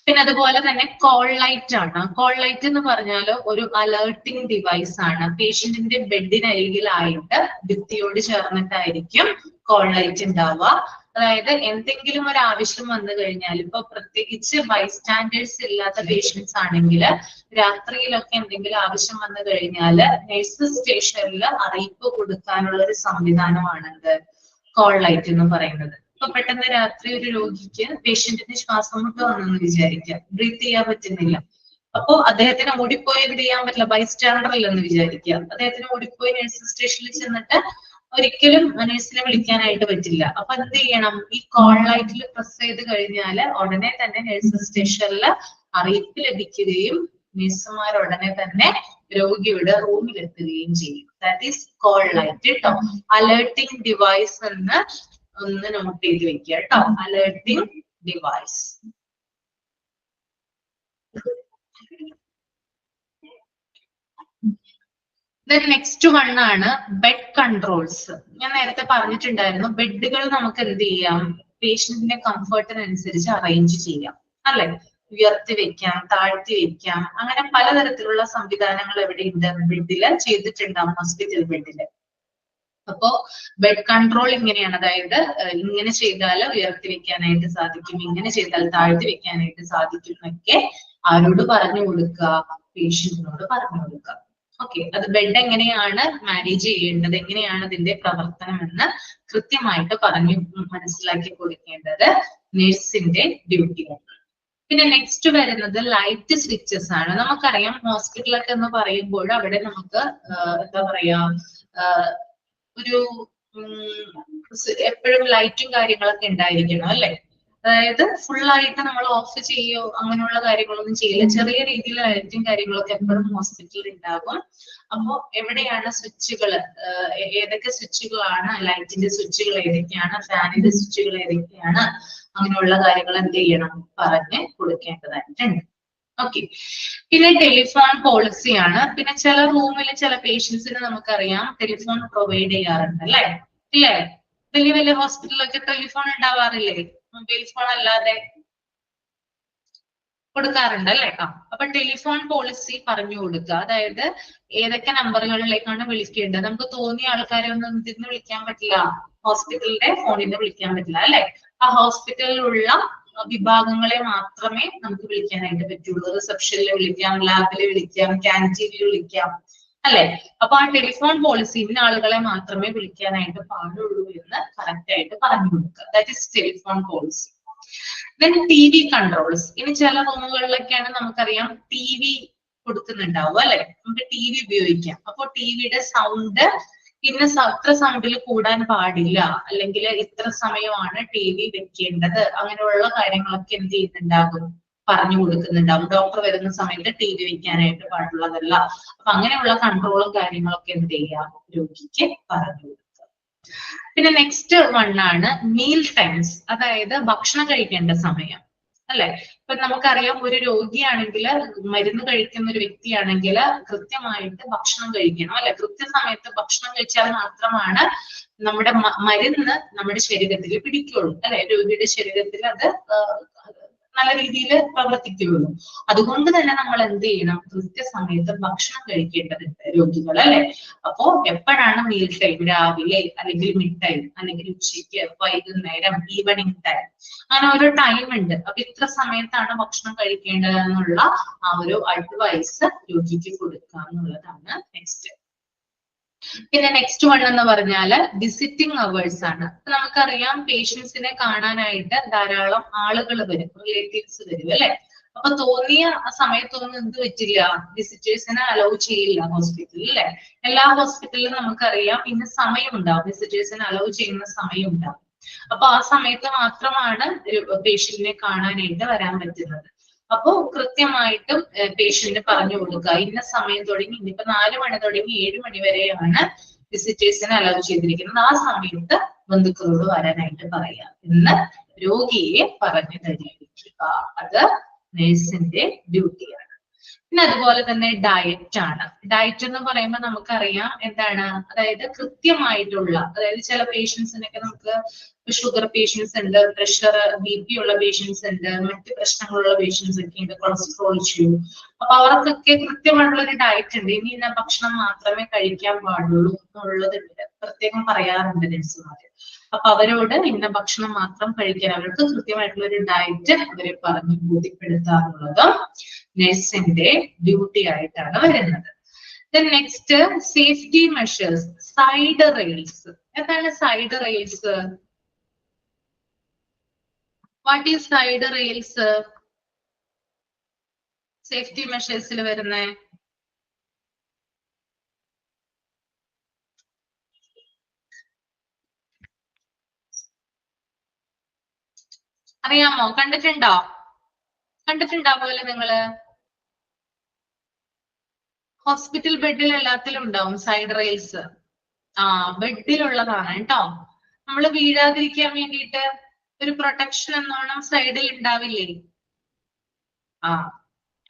Speaker 1: പിന്നെ അതുപോലെ തന്നെ കോൾ ലൈറ്റ് ആണ്. കോൾ ലൈറ്റ് എന്ന് പറഞ്ഞാൽ ഒരു അലേർട്ടിംഗ് ഡിവൈസ് ആണ്. പേഷ്യന്റിന്റെ ബെഡിനരികിലായിട്ട് ഭിത്തിയോട് ചേർന്നിട്ടായിരിക്കും കോൾ ലൈറ്റ് ഉണ്ടാവുക. അതായത് എന്തെങ്കിലും ഒരു ആവശ്യം വന്നു കഴിഞ്ഞാൽ, ഇപ്പൊ പ്രത്യേകിച്ച് ബൈസ്റ്റാൻഡേഴ്സ് ഇല്ലാത്ത പേഷ്യൻസ് ആണെങ്കിൽ രാത്രിയിലൊക്കെ എന്തെങ്കിലും ആവശ്യം വന്നു കഴിഞ്ഞാൽ നഴ്സസ് സ്റ്റേഷനിൽ അറിയിപ്പ് കൊടുക്കാനുള്ള ഒരു സംവിധാനമാണിത് കോൾ ലൈറ്റ് എന്ന് പറയുന്നത്. ഇപ്പൊ പെട്ടെന്ന് രാത്രി ഒരു രോഗിക്ക് പേഷ്യന്റിന് ശ്വാസം മുട്ട് വന്നെന്ന് വിചാരിക്കാം, ബ്രീത്ത് ചെയ്യാൻ പറ്റുന്നില്ല. അപ്പോ അദ്ദേഹത്തിന് ഓടിപ്പോയി എന്ത് ചെയ്യാൻ പറ്റില്ല, ബൈസ്റ്റാൻഡർ അല്ലെന്ന് വിചാരിക്കുക. അദ്ദേഹത്തിന് ഓടിപ്പോയി നഴ്സിംഗ് സ്റ്റേഷനിൽ ചെന്നിട്ട് ഒരിക്കലും നഴ്സിനെ വിളിക്കാനായിട്ട് പറ്റില്ല. അപ്പൊ എന്ത് ചെയ്യണം, ഈ കോൾ ലൈറ്റിൽ പ്രസ് ചെയ്ത് കഴിഞ്ഞാല് ഉടനെ തന്നെ നഴ്സിംഗ് സ്റ്റേഷനിൽ അറിയിപ്പ് ലഭിക്കുകയും നഴ്സുമാർ ഉടനെ തന്നെ രോഗിയുടെ റൂമിൽ എത്തുകയും ചെയ്യും. ദാറ്റ് ഈസ് കോൾ ലൈറ്റ് കേട്ടോ. അലേർട്ടിംഗ് ഡിവൈസ് എന്ന് ഒന്ന് നോട്ട് ചെയ്ത് വെക്കുക കേട്ടോ. Alerting device. നെക്സ്റ്റ് വൺ ആണ് ബെഡ് കൺട്രോൾസ്. ഞാൻ നേരത്തെ പറഞ്ഞിട്ടുണ്ടായിരുന്നു, ബെഡുകൾ നമുക്ക് എന്ത് ചെയ്യാം, പേഷ്യന്റിന്റെ കംഫർട്ടിനനുസരിച്ച് അറേഞ്ച് ചെയ്യാം അല്ലെ. ഉയർത്തി വെക്കാം, താഴ്ത്തി വെക്കാം, അങ്ങനെ പലതരത്തിലുള്ള സംവിധാനങ്ങൾ എവിടെയുണ്ട്, ബെഡില് ചെയ്തിട്ടുണ്ടാവും, ഹോസ്പിറ്റൽ ബെഡില്. അപ്പോ ബെഡ് കൺട്രോൾ ഇങ്ങനെയാണ്, അതായത് ഇങ്ങനെ ചെയ്താൽ ഉയർത്തി വെക്കാനായിട്ട് സാധിക്കും, ഇങ്ങനെ ചെയ്താൽ താഴ്ത്തി വെക്കാനായിട്ട് സാധിക്കും എന്നൊക്കെ ആരോട് പറഞ്ഞു കൊടുക്കുക, പേഷ്യന്റിനോട് പറഞ്ഞു കൊടുക്കുക. ഓക്കെ, അത് ബെഡ് എങ്ങനെയാണ് മാനേജ് ചെയ്യേണ്ടത്, എങ്ങനെയാണ് അതിന്റെ പ്രവർത്തനം എന്ന് കൃത്യമായിട്ട് പറഞ്ഞു മനസ്സിലാക്കി കൊടുക്കേണ്ടത് നഴ്സിന്റെ ഡ്യൂട്ടിയാണ്. പിന്നെ നെക്സ്റ്റ് വരുന്നത് ലൈറ്റ് സ്വിച്ചസ് ആണ്. നമുക്കറിയാം ഹോസ്പിറ്റലൊക്കെ എന്ന് പറയുമ്പോൾ അവിടെ നമുക്ക് എന്താ പറയാ, ഒരു എപ്പോഴും ലൈറ്റും കാര്യങ്ങളൊക്കെ ഉണ്ടായിരിക്കണം അല്ലെ. അതായത് ഫുള്ളായിട്ട് നമ്മൾ ഓഫ് ചെയ്യോ അങ്ങനെയുള്ള കാര്യങ്ങളൊന്നും ചെയ്യില്ല. ചെറിയ രീതിയിൽ ലൈറ്റും കാര്യങ്ങളൊക്കെ എപ്പോഴും ഹോസ്പിറ്റലിൽ ഉണ്ടാകും. അപ്പോ എവിടെയാണ് സ്വിച്ചുകൾ, ഏതൊക്കെ സ്വിച്ചുകളാണ്, ലൈറ്റിന്റെ സ്വിച്ചുകൾ ഏതൊക്കെയാണ്, ഫാനിന്റെ സ്വിച്ചുകൾ ഏതൊക്കെയാണ്, അങ്ങനെയുള്ള കാര്യങ്ങൾ എന്ത് ചെയ്യണം, പറഞ്ഞ് കൊടുക്കേണ്ടതായിട്ടുണ്ട്. ഓക്കെ, പിന്നെ ടെലിഫോൺ പോളിസിയാണ്. പിന്നെ ചില റൂമിൽ ചില പേഷ്യൻസിന് നമുക്കറിയാം ടെലിഫോൺ പ്രൊവൈഡ് ചെയ്യാറുണ്ട് അല്ലെ. ഇല്ലേ, വലിയ വലിയ ഹോസ്പിറ്റലിലൊക്കെ ടെലിഫോൺ ഉണ്ടാവാറില്ലേ, മൊബൈൽ ഫോൺ അല്ലാതെ കൊടുക്കാറുണ്ട് അല്ലെ. അപ്പൊ ടെലിഫോൺ പോളിസി പറഞ്ഞു കൊടുക്കുക. അതായത് ഏതൊക്കെ നമ്പറുകളിലേക്കാണ് വിളിക്കേണ്ടത്. നമുക്ക് തോന്നിയ ആൾക്കാരെ ഒന്നും ഇതിന്ന് വിളിക്കാൻ പറ്റില്ല, ഹോസ്പിറ്റലിന്റെ ഫോണിൽ നിന്ന് വിളിക്കാൻ പറ്റില്ല അല്ലെ. ആ ഹോസ്പിറ്റലിലുള്ള വിഭാഗങ്ങളെ മാത്രമേ നമുക്ക് വിളിക്കാനായിട്ട് പറ്റുള്ളൂ. റിസപ്ഷനിൽ വിളിക്കാം, ലാബിൽ വിളിക്കാം, ക്യാൻറ്റീനിൽ വിളിക്കാം അല്ലെ. അപ്പൊ ആ ടെലിഫോൺ പോളിസി ഇന്ന ആളുകളെ മാത്രമേ വിളിക്കാനായിട്ട് പാടുള്ളൂ എന്ന് കറക്റ്റ് ആയിട്ട് പറഞ്ഞു കൊടുക്കുക. That is telephone policy. Then TV controls. ഇനി ചില റൂമുകളിലൊക്കെയാണ് നമുക്കറിയാം TV കൊടുക്കുന്നുണ്ടാവും അല്ലെ, നമുക്ക് TV ഉപയോഗിക്കാം. അപ്പൊ TVയുടെ സൗണ്ട് ഇന്ന ഇത്ര സൗണ്ടിൽ കൂടാൻ പാടില്ല, അല്ലെങ്കിൽ ഇത്ര സമയമാണ് TV വെക്കേണ്ടത്, അങ്ങനെയുള്ള കാര്യങ്ങളൊക്കെ എന്ത് ചെയ്യുന്നുണ്ടാകും, പറഞ്ഞു കൊടുക്കുന്നുണ്ടാവും. ഡോക്ടർ വരുന്ന സമയത്ത് TV വെക്കാനായിട്ട് പാടുള്ളതല്ല. അപ്പൊ അങ്ങനെയുള്ള കൺട്രോളും കാര്യങ്ങളൊക്കെ എന്ത് ചെയ്യാം, രോഗിക്ക് പറഞ്ഞു കൊടുക്കുക. പിന്നെ നെക്സ്റ്റ് വൺ ആണ് മീൽ ടൈംസ്, അതായത് ഭക്ഷണം കഴിക്കേണ്ട സമയം അല്ലെ. ഇപ്പൊ നമുക്കറിയാം ഒരു രോഗിയാണെങ്കിൽ, മരുന്ന് കഴിക്കുന്ന ഒരു വ്യക്തിയാണെങ്കിൽ കൃത്യമായിട്ട് ഭക്ഷണം കഴിക്കണം അല്ലെ. കൃത്യസമയത്ത് ഭക്ഷണം കഴിച്ചാൽ മാത്രമാണ് നമ്മുടെ മരുന്ന് നമ്മുടെ ശരീരത്തിൽ പിടിക്കുള്ളൂ അല്ലെ. രോഗിയുടെ ശരീരത്തിൽ അത് നല്ല രീതിയിൽ പ്രവർത്തിക്കുകയുള്ളൂ. അതുകൊണ്ട് തന്നെ നമ്മൾ എന്ത് ചെയ്യണം, കൃത്യസമയത്ത് ഭക്ഷണം കഴിക്കേണ്ടതുണ്ട് രോഗികൾ അല്ലെ. അപ്പോ എപ്പോഴാണ് മീൽ ടൈം, രാവിലെ അല്ലെങ്കിൽ മിഡ് ടൈം അല്ലെങ്കിൽ ഉച്ചയ്ക്ക്, വൈകുന്നേരം, ഈവനിങ് ടൈം, അങ്ങനെ ഓരോ ടൈം ഉണ്ട്. അപ്പൊ ഇത്ര സമയത്താണ് ഭക്ഷണം കഴിക്കേണ്ടതെന്നുള്ള ആ ഒരു അഡ്വൈസ് രോഗിക്ക് കൊടുക്കുക എന്നുള്ളതാണ് നെക്സ്റ്റ്. പിന്നെ നെക്സ്റ്റ് വൺ എന്ന് പറഞ്ഞാല് വിസിറ്റിംഗ് അവേഴ്സ് ആണ്. നമുക്കറിയാം പേഷ്യൻസിനെ കാണാനായിട്ട് ധാരാളം ആളുകൾ വരും, റിലേറ്റീവ്സ് വരും അല്ലെ. അപ്പൊ തോന്നിയ സമയത്തൊന്നും എന്ത് പറ്റില്ല, വിസിറ്റേഴ്സിനെ അലൗ ചെയ്യില്ല ഹോസ്പിറ്റലിൽ അല്ലെ. എല്ലാ ഹോസ്പിറ്റലിലും നമുക്കറിയാം ഇന്ന് സമയം ഉണ്ടാവും, വിസിറ്റേഴ്സിനെ അലൗ ചെയ്യുന്ന സമയം ഉണ്ടാവും. അപ്പൊ ആ സമയത്ത് മാത്രമാണ് പേഷ്യന്റിനെ കാണാനായിട്ട് വരാൻ പറ്റുന്നത്. അപ്പോ കൃത്യമായിട്ടും പേഷ്യന്റ് പറഞ്ഞു കൊടുക്കുക, ഇന്ന സമയം തുടങ്ങി, ഇന്നിപ്പോ 4 മണി തുടങ്ങി 7 മണി വരെയാണ് വിസിറ്റേഴ്സിനെ അലൗ ചെയ്തിരിക്കുന്നത്, ആ സമയത്ത് ബന്ധുക്കളോട് വരാനായിട്ട് പറയാ എന്ന് രോഗിയെ പറഞ്ഞു തരിക. അത് നഴ്സിന്റെ ഡ്യൂട്ടിയാണ്. പിന്നെ അതുപോലെ തന്നെ ഡയറ്റ് ആണ്. ഡയറ്റ് എന്ന് പറയുമ്പോൾ നമുക്കറിയാം എന്താണ്, അതായത് കൃത്യമായിട്ടുള്ള, അതായത് ചില പേഷ്യൻസിനൊക്കെ നമുക്ക് ഷുഗർ പേഷ്യൻസ് ഉണ്ട്, പ്രഷർ BP ഉള്ള പേഷ്യൻസ് ഉണ്ട്, മറ്റ് പ്രശ്നങ്ങളുള്ള പേഷ്യൻസ് ഒക്കെ ഉണ്ട്, കൊളസ്ട്രോൾ ഇഷ്യൂ. അപ്പൊ അവർക്കൊക്കെ കൃത്യമായിട്ടുള്ള ഒരു ഡയറ്റ് ഉണ്ട്. ഇനി ഇന്ന ഭക്ഷണം മാത്രമേ കഴിക്കാൻ പാടുള്ളൂ എന്നുള്ളതുണ്ട്, പ്രത്യേകം പറയാറുണ്ട് നഴ്സുമാര്. അപ്പൊ അവരോട് ഇന്ന ഭക്ഷണം മാത്രം കഴിക്കാൻ അവർക്ക് കൃത്യമായിട്ടുള്ള ഒരു ഡയറ്റ് അവരെ പറഞ്ഞ് ബോധ്യപ്പെടുത്താറുള്ളത് നഴ്സിന്റെ ഡ്യൂട്ടി ആയിട്ടാണ് വരുന്നത്. Next safety measures, side rails. എന്താണ് side rails? What is side rails? Safety മെഷേഴ്സിൽ വരുന്നേ? അറിയാമോ? കണ്ടിട്ടുണ്ടാവുമല്ലോ നിങ്ങള്. ഹോസ്പിറ്റൽ ബെഡിൽ എല്ലാത്തിലും ഉണ്ടാവും സൈഡ് റെയിൽസ്. ബെഡിലുള്ളതാണ് കേട്ടോ. നമ്മൾ വീഴാതിരിക്കാൻ വേണ്ടിയിട്ട് ഒരു പ്രൊട്ടക്ഷൻ എന്നോണം സൈഡിൽ ഉണ്ടാവില്ലേ?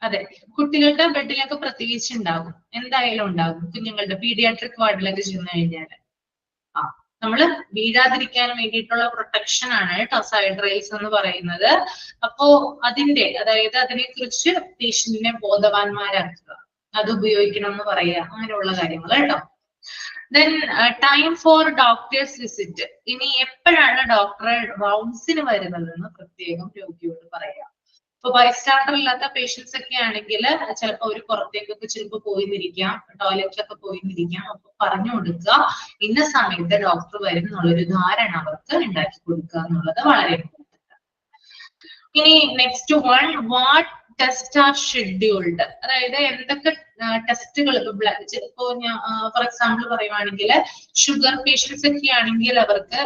Speaker 1: അതെ, കുട്ടികളുടെ ബെഡിലൊക്കെ പ്രത്യേകിച്ച് ഉണ്ടാകും, എന്തായാലും ഉണ്ടാകും. കുഞ്ഞുങ്ങളുടെ പീഡിയാട്രിക് വാർഡിലൊക്കെ ചെന്ന് കഴിഞ്ഞാല് നമ്മള് വീഴാതിരിക്കാൻ വേണ്ടിയിട്ടുള്ള പ്രൊട്ടക്ഷൻ ആണ് കേട്ടോ സൈഡ് റെയിൽസ് എന്ന് പറയുന്നത്. അപ്പോ അതായത് അതിനെ കുറിച്ച് പേഷ്യന്റിനെ ബോധവാന്മാരാക്കുക, അത് ഉപയോഗിക്കണം എന്ന് പറയുക, അങ്ങനെയുള്ള കാര്യങ്ങൾ കേട്ടോ. Then time for doctors visit. ഇനി എപ്പോഴാണ് ഡോക്ടറെ റൗണ്ട്സിന് വരുന്നതെന്ന് പ്രത്യേകം രോഗിയോട് പറയാം. ഇപ്പൊ ബൈസ്റ്റാൻഡർ ഇല്ലാത്ത പേഷ്യൻസ് ഒക്കെ ആണെങ്കിൽ ചിലപ്പോൾ അവർ പുറത്തേക്കൊക്കെ ചിലപ്പോൾ പോയിന്നിരിക്കാം, ടോയ്ലറ്റിലൊക്കെ പോയിന്നിരിക്കാം. അപ്പൊ പറഞ്ഞു കൊടുക്കുക ഇന്ന സമയത്ത് ഡോക്ടർ വരും എന്നുള്ളൊരു ധാരണ അവർക്ക് ഉണ്ടാക്കി കൊടുക്കുക എന്നുള്ളത് വളരെ ഇമ്പോർട്ടന്റ്. ഇനി next one, what test are scheduled. അതായത് എന്തൊക്കെ ടെസ്റ്റുകൾ ഇപ്പൊ ഞാൻ ഫോർ എക്സാമ്പിൾ പറയുവാണെങ്കിൽ ഷുഗർ പേഷ്യൻസ് ഒക്കെ ആണെങ്കിൽ അവർക്ക്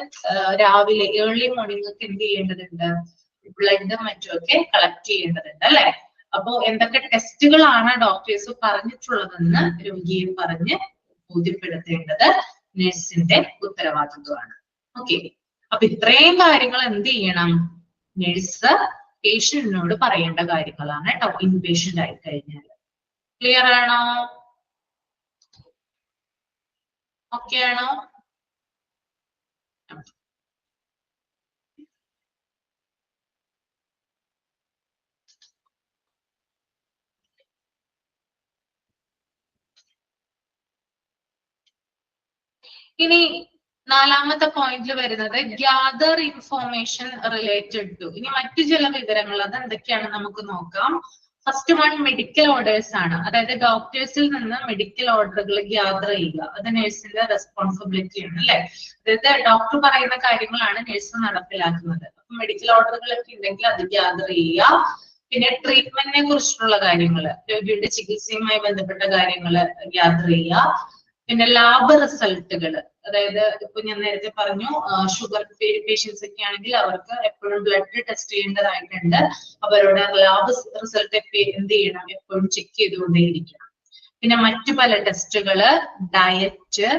Speaker 1: രാവിലെ ഏർലി മോർണിംഗ് ഒക്കെ എന്ത് ചെയ്യേണ്ടതുണ്ട്? ബ്ലഡ് മറ്റുമൊക്കെ കളക്ട് ചെയ്യേണ്ടതുണ്ട് അല്ലെ? അപ്പോ എന്തൊക്കെ ടെസ്റ്റുകളാണ് ഡോക്ടേഴ്സ് പറഞ്ഞിട്ടുള്ളതെന്ന് രോഗിയെ പറഞ്ഞ് ബോധ്യപ്പെടുത്തേണ്ടത് നഴ്സിന്റെ ഉത്തരവാദിത്വമാണ്. ഓക്കെ, അപ്പൊ ഇത്രയും കാര്യങ്ങൾ എന്ത് ചെയ്യണം? നഴ്സ് പേഷ്യന്റിനോട് പറയേണ്ട കാര്യങ്ങളാണ് കേട്ടോ, ഇൻപേഷ്യന്റ് ആയി കഴിഞ്ഞാൽ. ക്ലിയർ ആണോ? ഓക്കെ ആണോ? ഇനി നാലാമത്തെ പോയിന്റിൽ വരുന്നത് ഗ്യാദർ ഇൻഫോർമേഷൻ റിലേറ്റഡ് ടു. ഇനി മറ്റു ചില വിവരങ്ങൾ അത് എന്തൊക്കെയാണ് നമുക്ക് നോക്കാം. ഫസ്റ്റ് വൺ, മെഡിക്കൽ ഓർഡേഴ്സ് ആണ്. അതായത് ഡോക്ടേഴ്സിൽ നിന്ന് മെഡിക്കൽ ഓർഡറുകൾ ഗ്യാദർ ചെയ്യുക, അത് നഴ്സിന്റെ റെസ്പോൺസിബിലിറ്റി ആണ് അല്ലെ? അതായത് ഡോക്ടർ പറയുന്ന കാര്യങ്ങളാണ് നഴ്സ് നടപ്പിലാക്കുന്നത്. അപ്പൊ മെഡിക്കൽ ഓർഡറുകളൊക്കെ ഉണ്ടെങ്കിൽ അത് ഗ്യാദർ ചെയ്യുക. പിന്നെ ട്രീറ്റ്മെന്റിനെ കുറിച്ചിട്ടുള്ള കാര്യങ്ങൾ, രോഗിയുടെ ചികിത്സയുമായി ബന്ധപ്പെട്ട കാര്യങ്ങൾ ഗ്യാദർ ചെയ്യുക. പിന്നെ ലാബ് റിസൾട്ടുകൾ, അതായത് ഇപ്പൊ ഞാൻ നേരത്തെ പറഞ്ഞു ഷുഗർ പേഷ്യൻസ് ഒക്കെ ആണെങ്കിൽ അവർക്ക് എപ്പോഴും ബ്ലഡ് ടെസ്റ്റ് ചെയ്യേണ്ടതായിട്ടുണ്ട്. അവരോട് ലാബ് റിസൾട്ട് എന്ത് ചെയ്യണം? എപ്പോഴും ചെക്ക് ചെയ്തുകൊണ്ടേയിരിക്കണം. പിന്നെ മറ്റു പല ടെസ്റ്റുകള്, ഡയറ്റ്,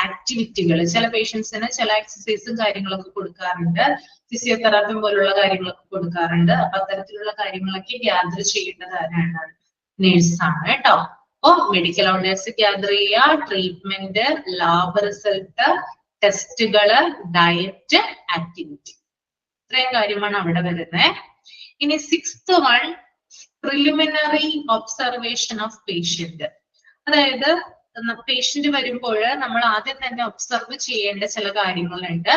Speaker 1: ആക്ടിവിറ്റികൾ. ചില പേഷ്യൻസിന് ചില എക്സസൈസും കാര്യങ്ങളൊക്കെ കൊടുക്കാറുണ്ട്, ഫിസിയോതെറാപ്പി പോലുള്ള കാര്യങ്ങളൊക്കെ കൊടുക്കാറുണ്ട്. അപ്പൊ അത്തരത്തിലുള്ള കാര്യങ്ങളൊക്കെ ഗ്യാദർ ചെയ്യേണ്ടത് ആരാണ്? നേഴ്സാണ് കേട്ടോ. അപ്പൊ മെഡിക്കൽ ഓർഡേഴ്സ് ഗ്യാദർ ചെയ്യുക, ട്രീറ്റ്മെന്റ്, ലാബ് റിസൾട്ട്, ടെസ്റ്റുകള്, ഡയറ്റ്, ആക്ടിവിറ്റി, ഇത്രയും കാര്യമാണ് അവിടെ വരുന്നത്. ഇനി sixth one, preliminary observation of patient. അതായത് പേഷ്യന്റ് വരുമ്പോൾ നമ്മൾ ആദ്യം തന്നെ ഒബ്സർവ് ചെയ്യേണ്ട ചില കാര്യങ്ങളുണ്ട്.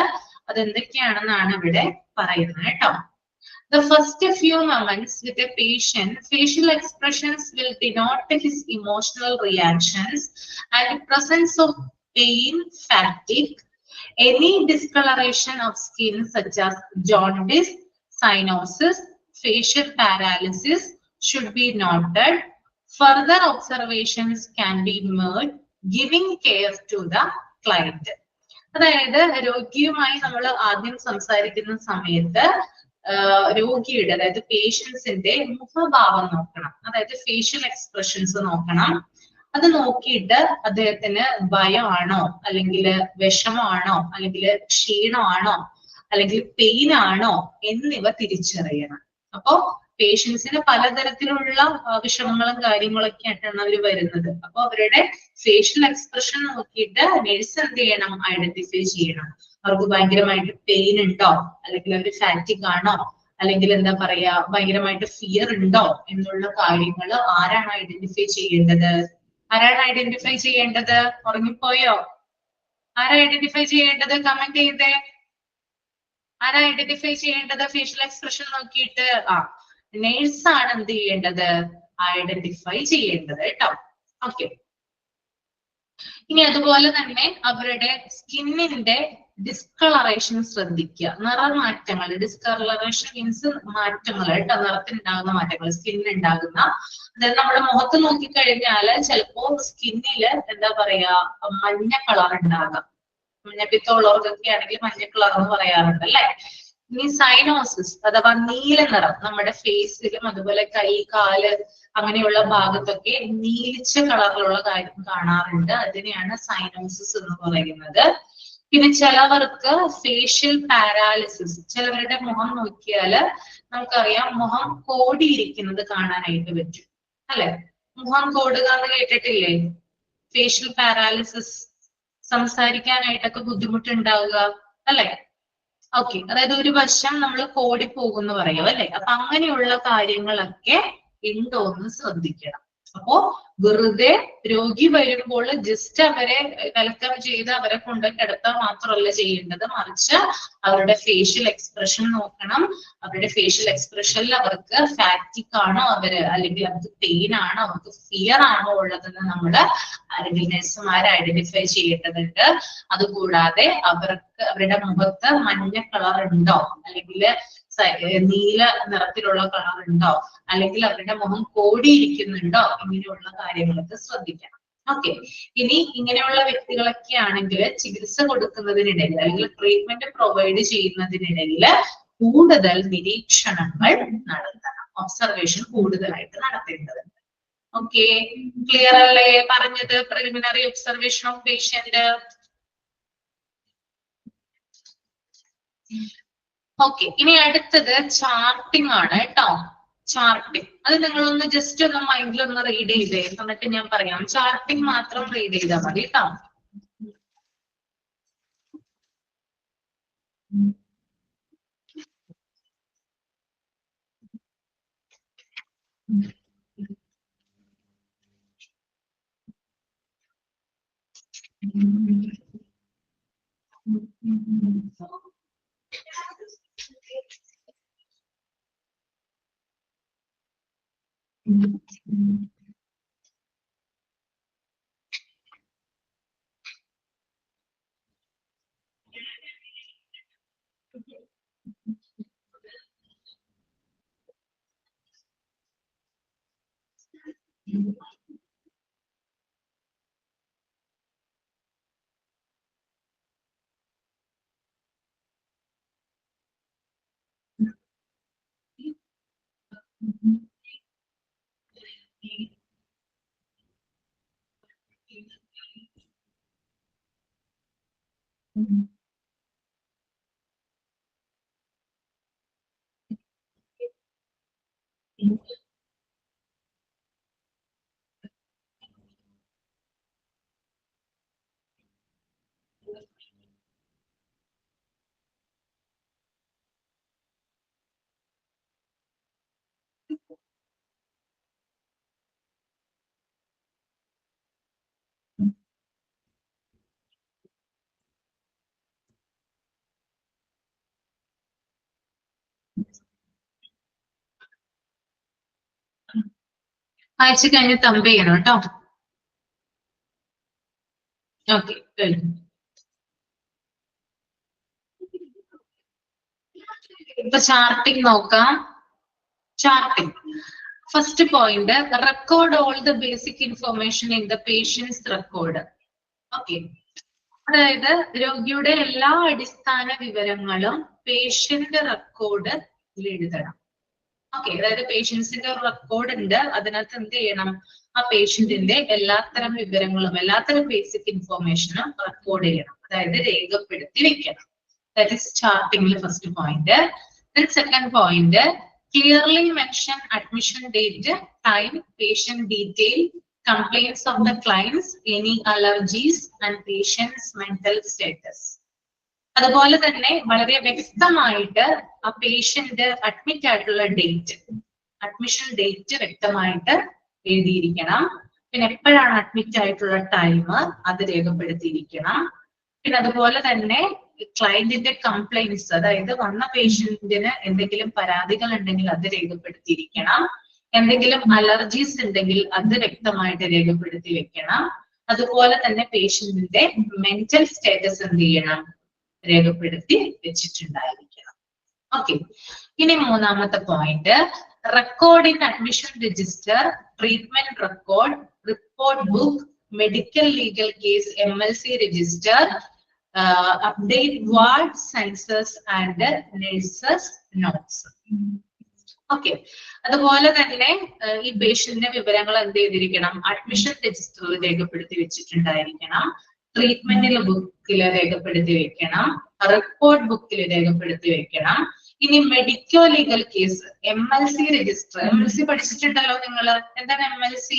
Speaker 1: അതെന്തൊക്കെയാണെന്നാണ് ഇവിടെ പറയുന്നത് കേട്ടോ. The first few moments with a patient, facial expressions will denote his emotional reactions and presence of pain, fatigue, any discoloration of skin such as jaundice, cyanosis, facial paralysis should be noted. Further observations can be made, giving care to the client. അതായത് രോഗിയുമായി നമ്മൾ ആദ്യം സംസാരിക്കുന്ന സമയത്ത് രോഗിയുടെ, അതായത് പേഷ്യൻസിന്റെ മുഖഭാവം നോക്കണം, അതായത് ഫേഷ്യൽ എക്സ്പ്രഷൻസ് നോക്കണം. അത് നോക്കിയിട്ട് അദ്ദേഹത്തിന് ഭയമാണോ, അല്ലെങ്കിൽ വിഷമമാണോ, അല്ലെങ്കിൽ ക്ഷീണമാണോ, അല്ലെങ്കിൽ പെയിൻ ആണോ എന്നിവ തിരിച്ചറിയണം. അപ്പോ പേഷ്യൻസിന് പലതരത്തിലുള്ള വിഷമങ്ങളും കാര്യങ്ങളൊക്കെ ആയിട്ടാണ് അവർ വരുന്നത്. അപ്പൊ അവരുടെ ഫേഷ്യൽ എക്സ്പ്രഷൻ നോക്കിയിട്ട് നഴ്സ് എന്ത് ചെയ്യണം? ഐഡന്റിഫൈ ചെയ്യണം. അവർക്ക് ഭയങ്കരമായിട്ട് പെയിൻ ഉണ്ടോ, അല്ലെങ്കിൽ അവർ ഫാറ്റിക് ആണോ, അല്ലെങ്കിൽ എന്താ പറയാ ഭയങ്കരമായിട്ട് ഫിയർ ഉണ്ടോ എന്നുള്ള കാര്യങ്ങൾ ആരാണ് ഐഡന്റിഫൈ ചെയ്യേണ്ടത്? ഉറങ്ങിപ്പോയോ? ആരാ ഐഡന്റിഫൈ ചെയ്യേണ്ടത്? കമന്റ് ചെയ്തേ. ആരാ ഐഡന്റിഫൈ ചെയ്യേണ്ടത്? ഫേഷ്യൽ എക്സ്പ്രഷൻ നോക്കിയിട്ട് നേഴ്സ് ആണ് എന്ത് ചെയ്യേണ്ടത്? ഐഡന്റിഫൈ ചെയ്യേണ്ടത് കേട്ടോ. ഓക്കെ, ഇനി അതുപോലെ തന്നെ അവരുടെ സ്കിന്നിന്റെ ഡിസ്കളറേഷൻ ശ്രദ്ധിക്കുക. നിറമാറ്റങ്ങൾ, ഡിസ്കളറേഷൻ മീൻസ് മാറ്റങ്ങൾ കേട്ടോ, നിറത്തിനുണ്ടാകുന്ന മാറ്റങ്ങൾ, സ്കിന്നിനുണ്ടാകുന്ന. അതായത് നമ്മുടെ മുഖത്ത് നോക്കിക്കഴിഞ്ഞാല് ചിലപ്പോ സ്കിന്നില് എന്താ പറയാ മഞ്ഞ കളർ ഉണ്ടാകാം. മഞ്ഞപ്പിത്തമുള്ളവർക്കൊക്കെ ആണെങ്കിൽ മഞ്ഞ കളർ എന്ന് പറയാറുണ്ട് അല്ലെ. ഇനി സൈനോസിസ് അഥവാ നീല നിറം നമ്മുടെ ഫേസിലും അതുപോലെ കൈ, കാല് അങ്ങനെയുള്ള ഭാഗത്തൊക്കെ നീലിച്ച കളറിലുള്ള കാര്യം കാണാറുണ്ട്. അതിനെയാണ് സൈനോസിസ് എന്ന് പറയുന്നത്. പിന്നെ ചിലവർക്ക് ഫേഷ്യൽ പാരാലിസിസ്, ചിലവരുടെ മുഖം നോക്കിയാല് നമുക്കറിയാം മുഖം കോടിയിരിക്കുന്നത് കാണാനായിട്ട് പറ്റും അല്ലെ. മുഖം കോടുക എന്ന് കേട്ടിട്ടില്ലേ? ഫേഷ്യൽ പാരാലിസിസ്, സംസാരിക്കാനായിട്ടൊക്കെ ബുദ്ധിമുട്ടുണ്ടാവുക അല്ലെ. ഓക്കെ, അതായത് ഒരു വശം നമ്മൾ കോടിപ്പോകുന്നു പറയും അല്ലെ. അപ്പൊ അങ്ങനെയുള്ള കാര്യങ്ങളൊക്കെ ഉണ്ടോന്ന് ശ്രദ്ധിക്കണം. അപ്പോ വെറുതെ രോഗി വരുമ്പോൾ ജസ്റ്റ് അവരെ വെൽക്കം ചെയ്ത് അവരെ കൊണ്ട് കിടത്താൻ മാത്രമല്ല ചെയ്യേണ്ടത്, മറിച്ച് അവരുടെ ഫേഷ്യൽ എക്സ്പ്രഷൻ നോക്കണം. അവരുടെ ഫേഷ്യൽ എക്സ്പ്രഷനിൽ അവർക്ക് ഫാറ്റിക് ആണോ അവര്, അല്ലെങ്കിൽ അവർക്ക് പെയിൻ ആണോ, അവർക്ക് ഫിയർ ആണോ ഉള്ളതെന്ന് നമ്മള് അല്ലെങ്കിൽ നഴ്സുമാരെ ഐഡന്റിഫൈ ചെയ്യേണ്ടതുണ്ട്. അതുകൂടാതെ അവർക്ക് അവരുടെ മുഖത്ത് മഞ്ഞ കളർ ഉണ്ടോ, അല്ലെങ്കിൽ നീല നിറത്തിലുള്ള കളർ ഉണ്ടോ, അല്ലെങ്കിൽ അവരുടെ മുഖം കോടിയിരിക്കുന്നുണ്ടോ, ഇങ്ങനെയുള്ള കാര്യങ്ങളൊക്കെ ശ്രദ്ധിക്കണം. ഓക്കെ, ഇനി ഇങ്ങനെയുള്ള വ്യക്തികളൊക്കെ ആണെങ്കിൽ ചികിത്സ കൊടുക്കുന്നതിനിടയിൽ അല്ലെങ്കിൽ ട്രീറ്റ്മെന്റ് പ്രൊവൈഡ് ചെയ്യുന്നതിനിടയിൽ കൂടുതൽ നിരീക്ഷണങ്ങൾ നടത്തണം. ഒബ്സർവേഷൻ കൂടുതലായിട്ട് നടത്തേണ്ടതുണ്ട്. ഓക്കെ, ക്ലിയർ അല്ലേ പറഞ്ഞത്? Preliminary observation of patient. Okay, ഇനി അടുത്തത് ചാർട്ടിംഗ് ആണ് കേട്ടോ. ചാർട്ടിംഗ് അത് നിങ്ങളൊന്ന് ജസ്റ്റ് ഒന്ന് മൈൻഡിൽ ഒന്ന് റീഡ് ചെയ്തേ, എന്നിട്ട് ഞാൻ പറയാം. ചാർട്ടിംഗ് മാത്രം റീഡ് ചെയ്താൽ മതി കേട്ടോ. അയച്ചു കഴിഞ്ഞ് തമ്പ് ചെയ്യണം കേട്ടോ. ഓക്കെ, ഇപ്പൊ ചാർട്ടിംഗ് നോക്കാം. Charting first point, record all the basic information in the patients record. Okay, അതായത് രോഗിയുടെ എല്ലാ അടിസ്ഥാന വിവരങ്ങളും പേഷ്യന്റ് റെക്കോർഡ് എഴുതണം. ഓക്കെ, അതായത് പേഷ്യൻസിന്റെ ഒരു റെക്കോർഡ് ഉണ്ട്, അതിനകത്ത് എന്ത് ചെയ്യണം, ആ പേഷ്യന്റിന്റെ എല്ലാത്തരം വിവരങ്ങളും എല്ലാത്തരം ബേസിക് ഇൻഫർമേഷനും റെക്കോർഡ് ചെയ്യണം, അതായത് രേഖപ്പെടുത്തി വെക്കണം. ദാറ്റ് ഈസ് ചാർട്ടിംഗിൽ first point. Then second point, clearly mention admission date, time, patient detail, complaints of the clients, any allergies and patient's mental status. അതുപോലെ തന്നെ വളരെ വ്യക്തമായിട്ട് ആ പേഷ്യന്റ് അഡ്മിറ്റ് ആയിട്ടുള്ള ഡേറ്റ്, അഡ്മിഷൻ ഡേറ്റ് വ്യക്തമായിട്ട് എഴുതിയിരിക്കണം. പിന്നെ എപ്പോഴാണ് അഡ്മിറ്റ് ആയിട്ടുള്ള ടൈം അത് രേഖപ്പെടുത്തിയിരിക്കണം. പിന്നെ അതുപോലെ തന്നെ ക്ലയന്റിന്റെ കംപ്ലൈന്റ്സ്, അതായത് വന്ന പേഷ്യന്റിന് എന്തെങ്കിലും പരാതികൾ ഉണ്ടെങ്കിൽ അത് രേഖപ്പെടുത്തിയിരിക്കണം. എന്തെങ്കിലും അലർജീസ് ഉണ്ടെങ്കിൽ അത് വ്യക്തമായിട്ട് രേഖപ്പെടുത്തി വെക്കണം. അതുപോലെ തന്നെ പേഷ്യന്റിന്റെ മെന്റൽ സ്റ്റേറ്റസ് എന്ത് ചെയ്യണം, രേഖപ്പെടുത്തി വെച്ചിട്ടുണ്ടായിരിക്കണം. ഓക്കെ, ഇനി മൂന്നാമത്തെ point, record in admission register, treatment record, report book, medical legal case MLC register, update ward census and nurses notes. Okay, അതുപോലെ തന്നെ ഈ പേഷ്യന്റിന്റെ വിവരങ്ങൾ എന്ത് ചെയ്തിരിക്കണം? അഡ്മിഷൻ രജിസ്റ്ററിൽ രേഖപ്പെടുത്തി വെച്ചിട്ടുണ്ടായിരിക്കണം, ട്രീറ്റ്മെന്റിൽ ബുക്കിൽ രേഖപ്പെടുത്തി വെക്കണം, റിപ്പോർട്ട് ബുക്കിൽ രേഖപ്പെടുത്തി വെക്കണം. ഇനി medico legal case MLC register, MLC പഠിച്ചിട്ടുണ്ടല്ലോ നിങ്ങൾ. എന്താണ് MLC?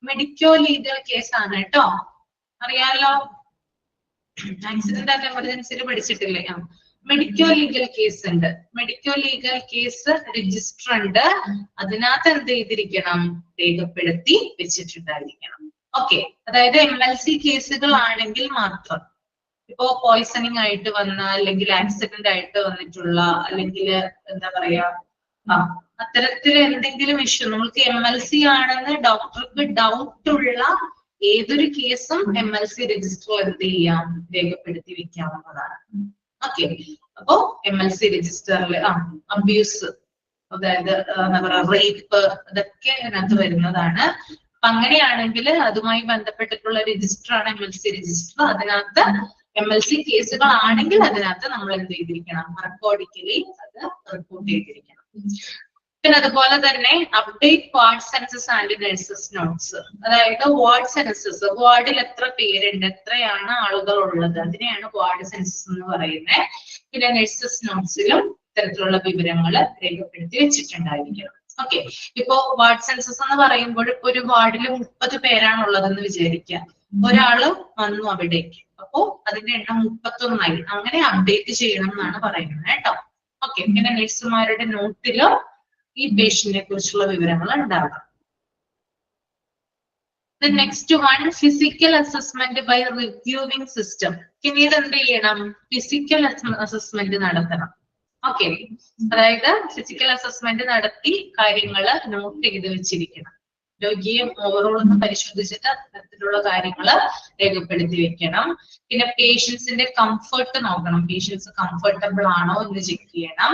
Speaker 1: മെഡിക്കോ ലീഗൽ കേസ് ആണ് കേട്ടോ, അറിയാലോ. ആക്സിഡന്റ് ആൻഡ് എമർജൻസിയിൽ പഠിച്ചിട്ടില്ലേ? മെഡിക്കോ ലീഗൽ കേസ് ഉണ്ട്, മെഡിക്കോ ലീഗൽ കേസ് രജിസ്റ്റർ ഉണ്ട്, അതിനകത്ത് എന്ത് ചെയ്തിരിക്കണം? രേഖപ്പെടുത്തി വെച്ചിട്ടുണ്ടായിരിക്കണം. ഓക്കെ, അതായത് MLC കേസുകൾ ആണെങ്കിൽ മാത്രം, ഇപ്പോ പോയിസണിങ് ആയിട്ട് വന്ന, അല്ലെങ്കിൽ ആക്സിഡന്റ് ആയിട്ട് വന്നിട്ടുള്ള, അല്ലെങ്കിൽ എന്താ പറയാ, അത്തരത്തിൽ എന്തെങ്കിലും ഇഷ്യൂ നമ്മൾക്ക് MLC ആണെന്ന് ഡോക്ടർക്ക് ഡൗട്ട് ഉള്ള ഏതൊരു കേസും MLC രജിസ്റ്ററിൽ എന്ത് ചെയ്യാം? രേഖപ്പെടുത്തി വെക്കാവുന്നതാണ്. ഓക്കെ, അപ്പോ MLC രജിസ്റ്ററിൽ അബ്യൂസ്, അതായത് എന്താ പറയാ, റേപ്പ്, അതൊക്കെ അതിനകത്ത് വരുന്നതാണ്. അപ്പൊ അങ്ങനെയാണെങ്കിൽ അതുമായി ബന്ധപ്പെട്ടിട്ടുള്ള രജിസ്റ്റർ ആണ് MLC രജിസ്റ്റർ. അതിനകത്ത് MLC കേസുകൾ ആണെങ്കിൽ അതിനകത്ത് നമ്മൾ എന്ത് ചെയ്തിരിക്കണം? റെക്കോർഡിക്കലി അത് റിപ്പോർട്ട് ചെയ്തിരിക്കണം. പിന്നെ അതുപോലെ തന്നെ update ward census and nurses notes, അതായത് വാർഡ് സെൻസസ്, വാർഡിൽ എത്ര പേരുണ്ട്, എത്രയാണ് ആളുകൾ ഉള്ളത്, അതിനെയാണ് വാർഡ് സെൻസസ് എന്ന് പറയുന്നത്. പിന്നെ നഴ്സസ് നോട്ട്സിലും ഇത്തരത്തിലുള്ള വിവരങ്ങൾ രേഖപ്പെടുത്തി വെച്ചിട്ടുണ്ടായിരിക്കണം. ഓക്കെ, ഇപ്പോ വാർഡ് സെൻസസ് എന്ന് പറയുമ്പോൾ ഇപ്പൊ ഒരു വാർഡിൽ 30 പേരാണ് ഉള്ളതെന്ന് വിചാരിക്കുക. ഒരാള് വന്നു അവിടേക്ക്, അപ്പോ അതിന്റെ എണ്ണം 31ആയി. അങ്ങനെ അപ്ഡേറ്റ് ചെയ്യണം എന്നാണ് പറയുന്നത് കേട്ടോ. ഓക്കെ, പിന്നെ നഴ്സുമാരുടെ നോട്ടിലോ ഈ പേഷ്യന്റിനെ കുറിച്ചുള്ള വിവരങ്ങൾ ഉണ്ടാകും. The next one, physical assessment by reviewing system. പിന്നീട് എന്ത് ചെയ്യണം? ഫിസിക്കൽ അസസ്മെന്റ് നടത്തണം. ഓക്കെ, അതായത് ഫിസിക്കൽ അസസ്മെന്റ് നടത്തി കാര്യങ്ങൾ നോട്ട് ചെയ്ത് വെച്ചിരിക്കണം. രോഗിയെ ഓവറോൾ ഒന്ന് പരിശോധിച്ചിട്ട് അത്തരത്തിലുള്ള കാര്യങ്ങൾ രേഖപ്പെടുത്തി വെക്കണം. പിന്നെ പേഷ്യൻസിന്റെ കംഫർട്ട് നോക്കണം, പേഷ്യൻസ് കംഫർട്ടബിൾ ആണോ എന്ന് ചെക്ക് ചെയ്യണം.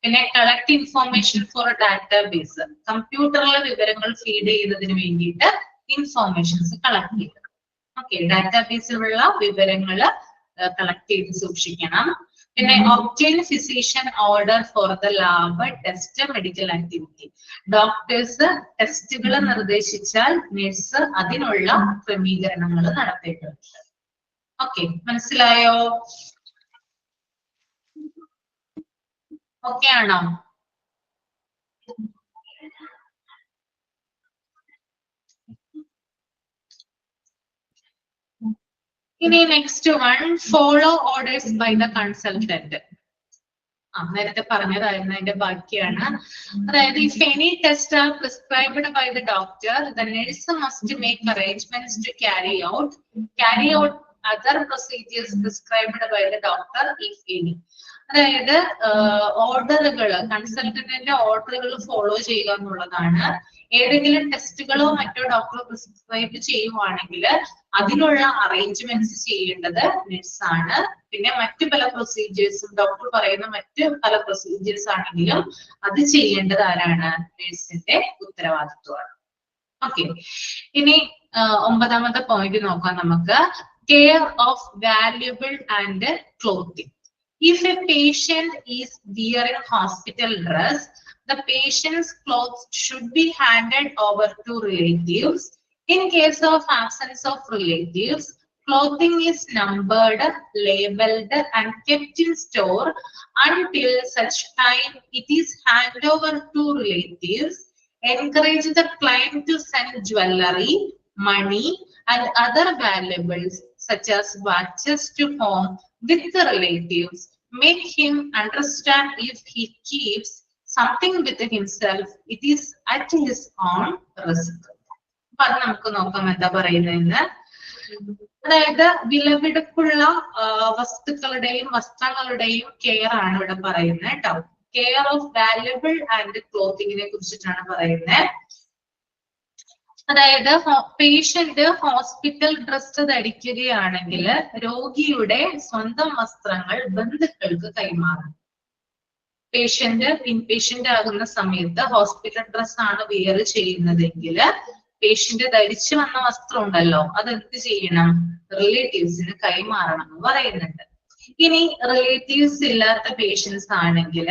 Speaker 1: പിന്നെ കളക്ട് ഇൻഫോർമേഷൻ ഫോർ ഡാറ്റാബേസ്, കമ്പ്യൂട്ടറിലെ വിവരങ്ങൾ ഫീഡ് ചെയ്യുന്നതിന് വേണ്ടിയിട്ട് ഇൻഫോർമേഷൻസ് കളക്ട് ചെയ്യണം. ഓക്കെ, ഡാറ്റാബേസിലുള്ള വിവരങ്ങൾ കളക്ട് ചെയ്ത് സൂക്ഷിക്കണം. പിന്നെ obtain physician order for the lab test medical activity, doctors ടെസ്റ്റുകൾ നിർദ്ദേശിച്ചാൽ നഴ്സ് അതിനുള്ള ക്രമീകരണങ്ങൾ നടത്തേണ്ടതുണ്ട്. ഓക്കെ, മനസ്സിലായോ? ഓക്കെ ആണോ? ഇനി next one, follow orders by the consultant. നേരത്തെ പറഞ്ഞതായിരുന്നു, അതിന്റെ ബാക്കിയാണ്. അതായത് if any test are prescribed by the doctor, the nurse must make arrangements to carry out other procedures prescribed by the doctor if any. അതായത് ഓർഡറുകൾ, കൺസൾട്ടന്റിന്റെ ഓർഡറുകൾ follow ചെയ്യുക എന്നുള്ളതാണ്. ഏതെങ്കിലും ടെസ്റ്റുകളോ മറ്റോ ഡോക്ടർ പ്രിസ്ക്രൈബ് ചെയ്യുവാണെങ്കിൽ അതിനുള്ള അറേഞ്ച്മെന്റ്സ് ചെയ്യേണ്ടത് നഴ്സാണ്. പിന്നെ മറ്റു പല പ്രൊസീജിയേഴ്സും, ഡോക്ടർ പറയുന്ന മറ്റു പല പ്രൊസീജിയേഴ്സ് ആണെങ്കിലും അത് ചെയ്യേണ്ടത് ആരാണ്? നഴ്സിന്റെ ഉത്തരവാദിത്വമാണ്. ഓക്കെ, ഇനി 9ാമത്തെ പോയിന്റ് നോക്കാം നമുക്ക്. Care of valuable and clothing. If a patient is wearing hospital dress, the patient's clothes should be handed over to relatives. In case of absence of relatives, clothing is numbered, labeled, and kept in store until such time it is handed over to relatives. Encourage the client to send jewelry, money, and other valuables such as watches to home with the relatives. Make him understand if he keeps something with himself, it is at his own risk. അപ്പൊ അത് നമുക്ക് നോക്കാം എന്താ പറയുന്നതെന്ന്. അതായത് വിലപിടിപ്പുള്ള വസ്തുക്കളുടെയും വസ്ത്രങ്ങളുടെയും care ആണ് ഇവിടെ പറയുന്നത് കേട്ടോ. കെയർ ഓഫ് വാല്യുബിൾ ആൻഡ് ക്ലോത്തിങ്ങിനെ കുറിച്ചിട്ടാണ് പറയുന്നത്. അതായത് പേഷ്യന്റ് ഹോസ്പിറ്റൽ ഡ്രസ് ധരിക്കുകയാണെങ്കിൽ രോഗിയുടെ സ്വന്തം വസ്ത്രങ്ങൾ ബന്ധുക്കൾക്ക് കൈമാറും. പേഷ്യന്റ് ഇൻപേഷ്യന്റ് ആകുന്ന സമയത്ത് ഹോസ്പിറ്റൽ ഡ്രസ് ആണ് വെയർ ചെയ്യുന്നതെങ്കിൽ പേഷ്യന്റ് ധരിച്ചു വന്ന വസ്ത്രം ഉണ്ടല്ലോ അത് എന്ത് ചെയ്യണം? റിലേറ്റീവ്സിന് കൈമാറണം എന്ന് പറയുന്നുണ്ട്. ഇനി റിലേറ്റീവ്സ് ഇല്ലാത്ത പേഷ്യൻസ് ആണെങ്കിൽ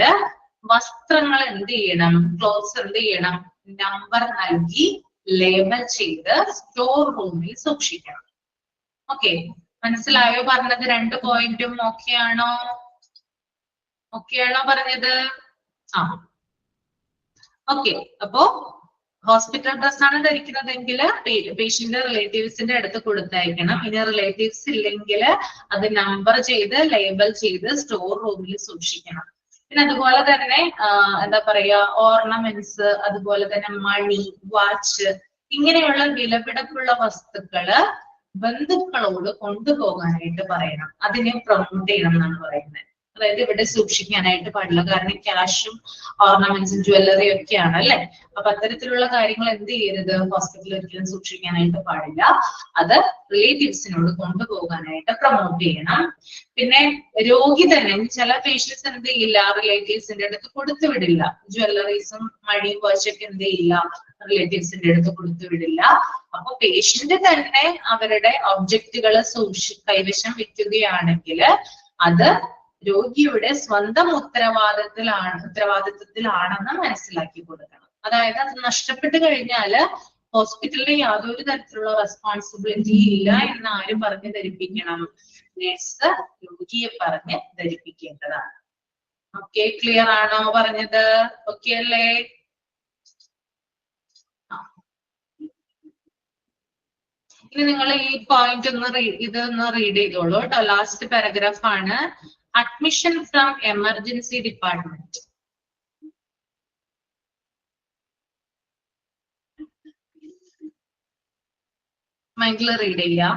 Speaker 1: വസ്ത്രങ്ങൾ എന്ത് ചെയ്യണം? ക്ലോത്ത്സ് എന്ത് ചെയ്യണം? നമ്പർ നൽകി ലേബൽ ചെയ്ത് സ്റ്റോർ റൂമിൽ സൂക്ഷിക്കണം. ഓക്കെ, മനസ്സിലായോ പറഞ്ഞത്? 2 പോയിന്റും ഓക്കെ ആണോ? ഓക്കെ ആണോ പറഞ്ഞത്? ആ ഓക്കെ. അപ്പോ ഹോസ്പിറ്റൽ ഡ്രസ് ആണ് ധരിക്കുന്നതെങ്കിൽ പേഷ്യന്റ് റിലേറ്റീവ്സിന്റെ അടുത്ത് കൊടുത്തയക്കണം. ഇനി റിലേറ്റീവ്സ് ഇല്ലെങ്കിൽ അത് നമ്പർ ചെയ്ത് ലേബൽ ചെയ്ത് സ്റ്റോർ റൂമിൽ സൂക്ഷിക്കണം. പിന്നെ അതുപോലെ തന്നെ എന്താ പറയാ, ഓർണമെന്റ്സ്, അതുപോലെ തന്നെ മണി, വാച്ച്, ഇങ്ങനെയുള്ള വിലപിടിപ്പുള്ള വസ്തുക്കള് ബന്ധുക്കളോട് കൊണ്ടുപോകാനായിട്ട് പറയണം. അതിനെ പ്രൊമോട്ട് ചെയ്യണം എന്നാണ് പറയുന്നത്. അതായത് ഇവിടെ സൂക്ഷിക്കാനായിട്ട് പാടില്ല. കാരണം ക്യാഷും ഓർണമെന്റ്സും ജ്വല്ലറിയും ഒക്കെയാണ് അല്ലെ. അപ്പൊ അത്തരത്തിലുള്ള കാര്യങ്ങൾ എന്ത് ചെയ്യരുത്? ഹോസ്പിറ്റലിൽ ഒരിക്കലും സൂക്ഷിക്കാനായിട്ട് പാടില്ല. അത് റിലേറ്റീവ്സിനോട് കൊണ്ടുപോകാനായിട്ട് പ്രൊമോട്ട് ചെയ്യണം. പിന്നെ രോഗി തന്നെ, ചില പേഷ്യൻസ് എന്ത് ചെയ്യില്ല? റിലേറ്റീവ്സിന്റെ അടുത്ത് കൊടുത്തു വിടില്ല. ജ്വല്ലറീസും മണിയും വാച്ചൊക്കെ എന്ത് ചെയ്യില്ല? റിലേറ്റീവ്സിന്റെ അടുത്ത് കൊടുത്തു വിടില്ല. അപ്പൊ പേഷ്യന്റ് തന്നെ അവരുടെ ഒബ്ജക്റ്റുകൾ കൈവശം വെക്കുകയാണെങ്കിൽ അത് രോഗിയുടെ സ്വന്തം ഉത്തരവാദിത്വത്തിലാണെന്ന് മനസ്സിലാക്കി കൊടുക്കണം. അതായത് അത് നഷ്ടപ്പെട്ടു കഴിഞ്ഞാല് ഹോസ്പിറ്റലിൽ യാതൊരു തരത്തിലുള്ള റെസ്പോൺസിബിലിറ്റി ഇല്ല എന്ന് ആരും പറഞ്ഞ് ധരിപ്പിക്കണം? നഴ്സ് രോഗിയെ പറഞ്ഞ് ധരിപ്പിക്കേണ്ടതാണ്. ഓക്കെ, ക്ലിയർ ആണോ പറഞ്ഞത്? ഓക്കെ അല്ലേ? ഇനി നിങ്ങൾ ഈ പോയിന്റ് ഇതൊന്ന് റീഡ് ചെയ്തോളൂ കേട്ടോ. ലാസ്റ്റ് പാരഗ്രാഫ് ആണ്. Admission from emergency department. Michael read ചെയ്യാം.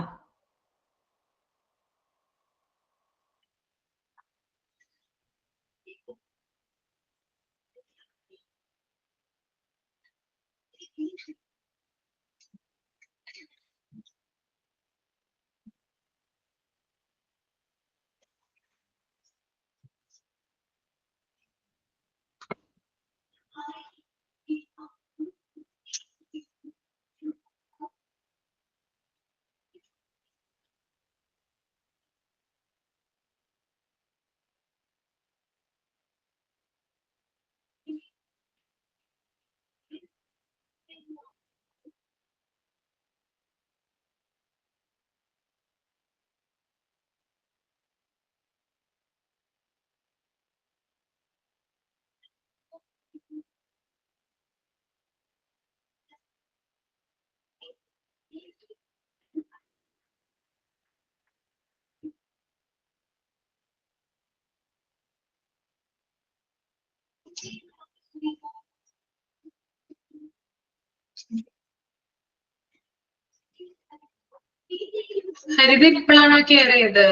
Speaker 1: ഹരിത ഇപ്പോഴാണോ കയറിയത്?